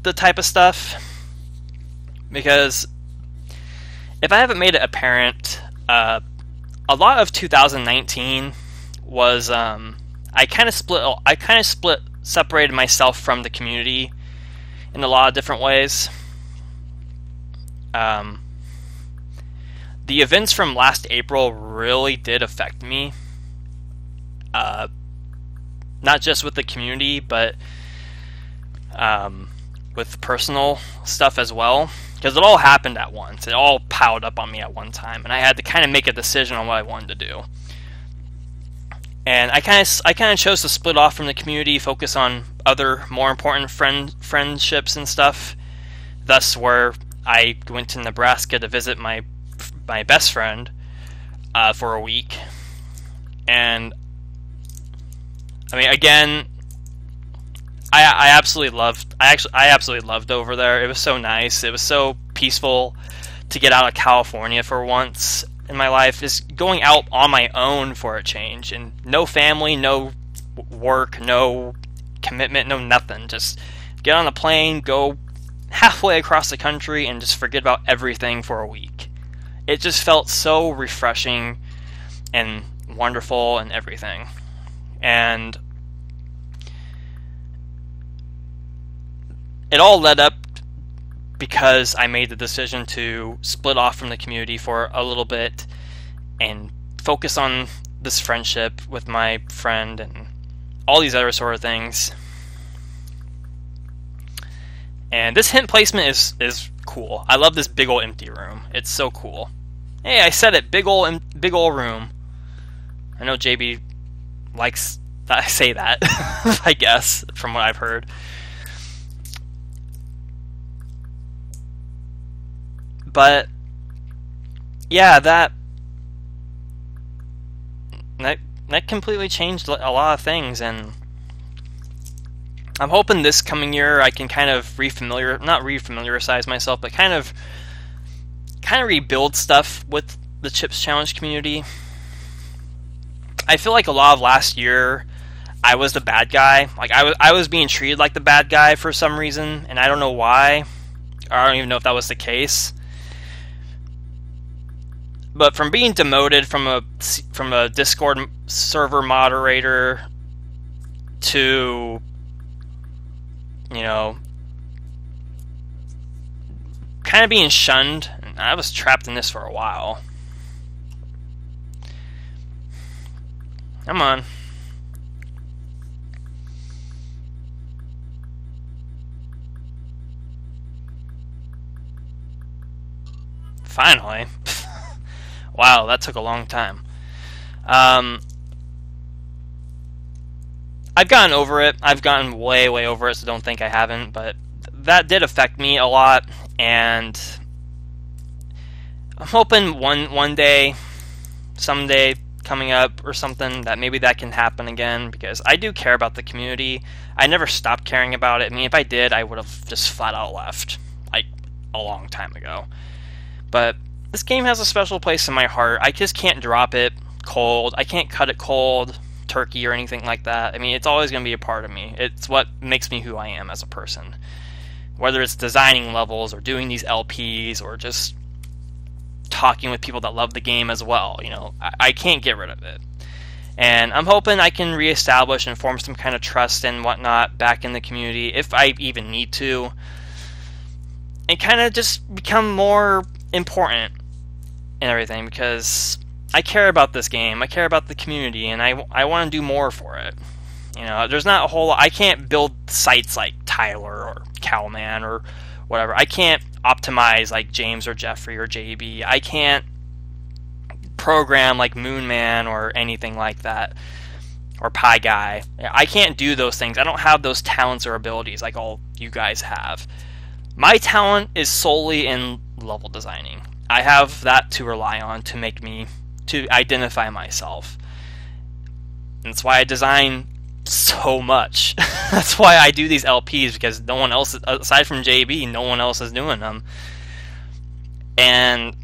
the type of stuff, because if I haven't made it apparent, a lot of 2019 was I kind of separated myself from the community in a lot of different ways. The events from last April really did affect me, not just with the community, but with personal stuff as well, because it all happened at once. It all piled up on me at one time, and I had to kind of make a decision on what I wanted to do. And I kind of chose to split off from the community, focus on other more important friendships and stuff. Thus, where I went to Nebraska to visit my best friend for a week, and I mean, again, I absolutely loved over there. It was so nice. It was so peaceful to get out of California for once in my life. Is going out on my own for a change, and no family, no work, no commitment, no nothing. Just get on a plane, go halfway across the country, and just forget about everything for a week. It just felt so refreshing and wonderful and everything. And it all led up because I made the decision to split off from the community for a little bit and focus on this friendship with my friend and all these other sort of things. And this hint placement is cool. I love this big old empty room. It's so cool. Hey, I said it, big old room. I know JB likes that I say that, I guess, from what I've heard. But yeah, that completely changed a lot of things, and I'm hoping this coming year I can kind of not refamiliarize myself, but kind of rebuild stuff with the Chips Challenge community. I feel like a lot of last year I was the bad guy. Like I was being treated like the bad guy for some reason, and I don't know why. I don't even know if that was the case. But from being demoted from a Discord server moderator to, you know, kind of being shunned, I was trapped in this for a while. Come on. Finally. Wow, that took a long time. I've gotten over it. I've gotten way over it, so don't think I haven't, but that did affect me a lot, and I'm hoping one day, someday coming up or something, that maybe that can happen again, because I do care about the community. I never stopped caring about it. I mean, if I did, I would have just flat out left, like, a long time ago. But this game has a special place in my heart. I just can't drop it cold. I can't cut it cold turkey or anything like that. I mean, it's always going to be a part of me. It's what makes me who I am as a person. Whether it's designing levels or doing these LPs or just talking with people that love the game as well, you know, I can't get rid of it. And I'm hoping I can reestablish and form some kind of trust and whatnot back in the community, if I even need to, and kind of just become more important and everything, because I care about this game, I care about the community, and I want to do more for it. You know, there's not a whole lot. I can't build sites like Tyler or Cowman or whatever. I can't optimize like James or Jeffrey or JB. I can't program like Moonman or anything like that, or Pie Guy. I can't do those things. I don't have those talents or abilities like all you guys have. My talent is solely in level designing. I have that to rely on to make me, to identify myself. And that's why I design so much. That's why I do these LPs, because no one else, aside from JB, no one else is doing them. And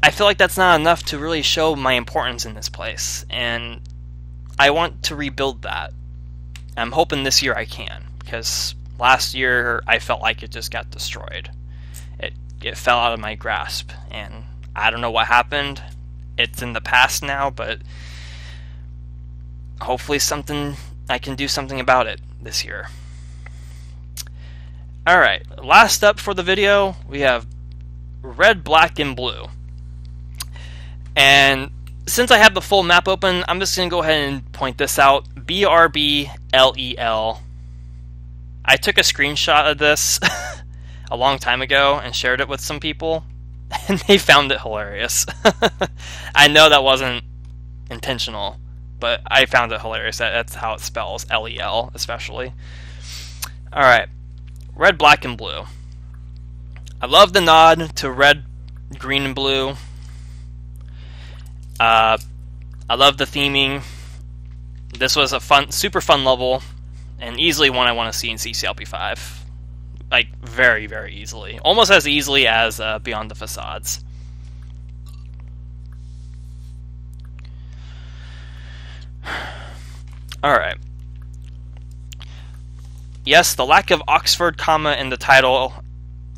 I feel like that's not enough to really show my importance in this place. And I want to rebuild that. I'm hoping this year I can, because last year I felt like it just got destroyed. It fell out of my grasp, and I don't know what happened. It's in the past now, but hopefully I can do something about it this year. Alright, last up for the video, we have red, black, and blue. And since I have the full map open, I'm just going to go ahead and point this out. BRBLEL. I took a screenshot of this a long time ago and shared it with some people, and they found it hilarious. I know that wasn't intentional, but I found it hilarious. That's how it spells, LEL especially. Alright, red, black, and blue. I love the nod to red, green, and blue. I love the theming. This was a super fun level, and easily one I want to see in CCLP5. Like, very, very easily. Almost as easily as Beyond the Facades. Alright. Yes, the lack of Oxford comma in the title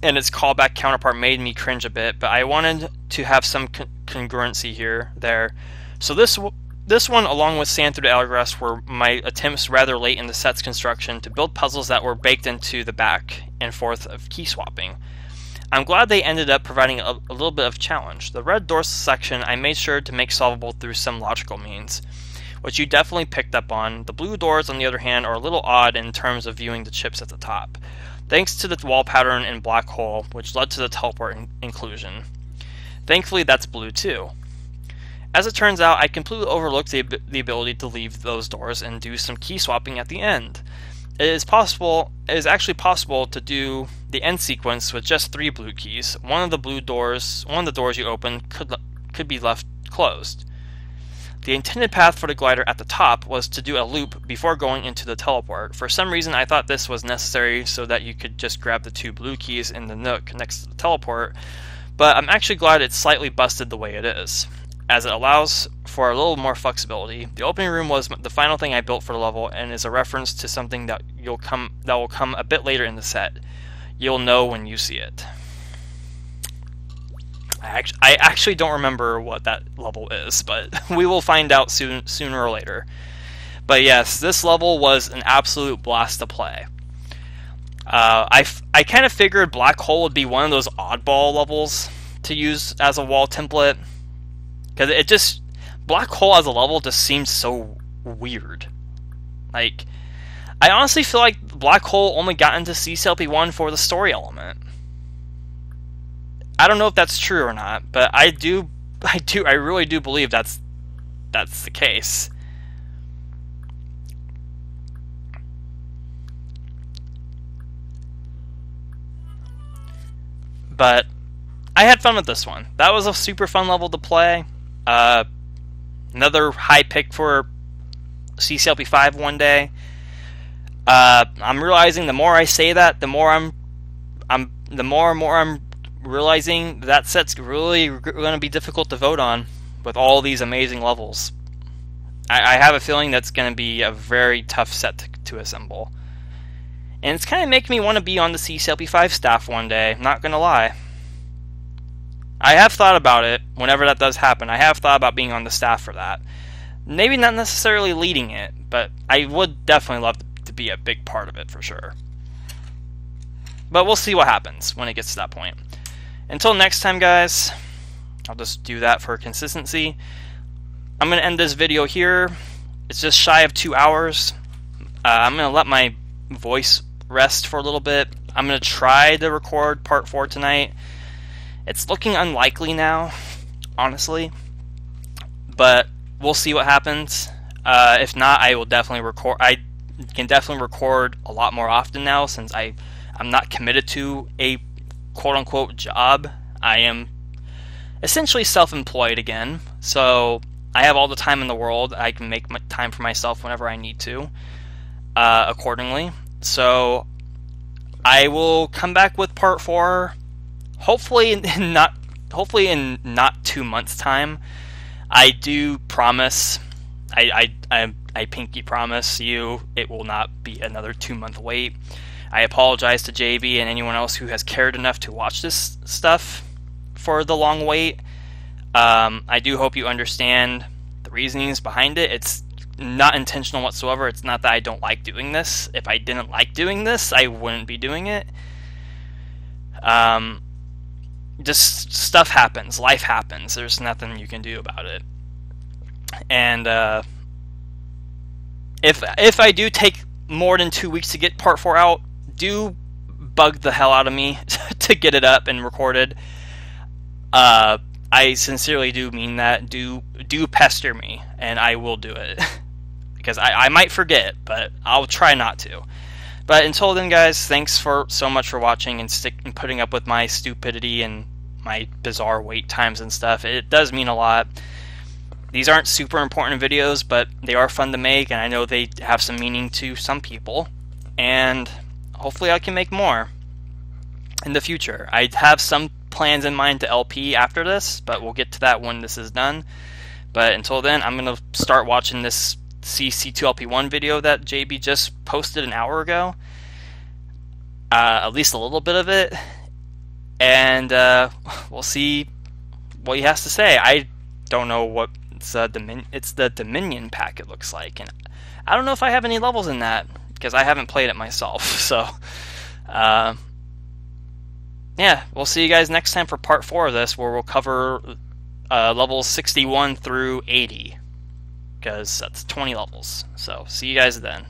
and its callback counterpart made me cringe a bit, but I wanted to have some congruency there. So this one, along with Sand Through the Hourglass, were my attempts rather late in the set's construction to build puzzles that were baked into the back and forth of key swapping. I'm glad they ended up providing a little bit of challenge. The red door section I made sure to make solvable through some logical means, which you definitely picked up on. The blue doors, on the other hand, are a little odd in terms of viewing the chips at the top, thanks to the wall pattern and black hole, which led to the teleport inclusion. Thankfully, that's blue too. As it turns out, I completely overlooked the ability to leave those doors and do some key swapping at the end. It is actually possible to do the end sequence with just 3 blue keys. One of the doors you open could be left closed. The intended path for the glider at the top was to do a loop before going into the teleport. For some reason, I thought this was necessary so that you could just grab the 2 blue keys in the nook next to the teleport, but I'm actually glad it's slightly busted the way it is, as it allows for a little more flexibility. The opening room was the final thing I built for the level and is a reference to something that will come a bit later in the set. You'll know when you see it. I actually don't remember what that level is, but we will find out sooner or later. But yes, this level was an absolute blast to play. I kind of figured Black Hole would be one of those oddball levels to use as a wall template, because Black Hole as a level just seems so weird. Like, I honestly feel like Black Hole only got into CCLP1 for the story element. I don't know if that's true or not, but I really do believe that's the case. But I had fun with this one. That was a super fun level to play. Another high pick for CCLP5 one day. I'm realizing the more I say that, the more I'm realizing that set's really going to be difficult to vote on with all these amazing levels. I have a feeling that's going to be a very tough set to assemble. And it's kind of making me want to be on the CCLP5 staff one day, not going to lie. I have thought about it whenever that does happen. I have thought about being on the staff for that. Maybe not necessarily leading it, but I would definitely love to be a big part of it for sure. But we'll see what happens when it gets to that point. Until next time, guys, I'll just do that for consistency. I'm going to end this video here. It's just shy of 2 hours. I'm going to let my voice rest for a little bit. I'm going to try to record part 4 tonight. It's looking unlikely now, honestly, but we'll see what happens. If not, I will definitely record. I can definitely record a lot more often now, since I'm not committed to a quote-unquote job. I am essentially self-employed again, so I have all the time in the world. I can make time for myself whenever I need to, accordingly. So I will come back with part 4, hopefully in not 2 months' time. I do promise, I pinky promise you, it will not be another 2-month wait. I apologize to JB and anyone else who has cared enough to watch this stuff for the long wait. I do hope you understand the reasonings behind it. It's not intentional whatsoever. It's not that I don't like doing this. If I didn't like doing this, I wouldn't be doing it. Just stuff happens. Life happens. There's nothing you can do about it. And if I do take more than 2 weeks to get part 4 out, do bug the hell out of me to get it up and recorded. I sincerely do mean that. Do pester me, and I will do it. Because I might forget, but I'll try not to. But until then, guys, thanks so much for watching and putting up with my stupidity and my bizarre wait times and stuff. It does mean a lot. These aren't super important videos, but they are fun to make, and I know they have some meaning to some people. And hopefully I can make more in the future. I have some plans in mind to LP after this, but we'll get to that when this is done. But until then, I'm going to start watching this CC2LP1 video that JB just posted an hour ago. At least a little bit of it. And we'll see what he has to say. I don't know what it's the Dominion pack, it looks like. And I don't know if I have any levels in that, because I haven't played it myself. So, yeah, we'll see you guys next time for part 4 of this, where we'll cover levels 61 through 80, because that's 20 levels. So, see you guys then.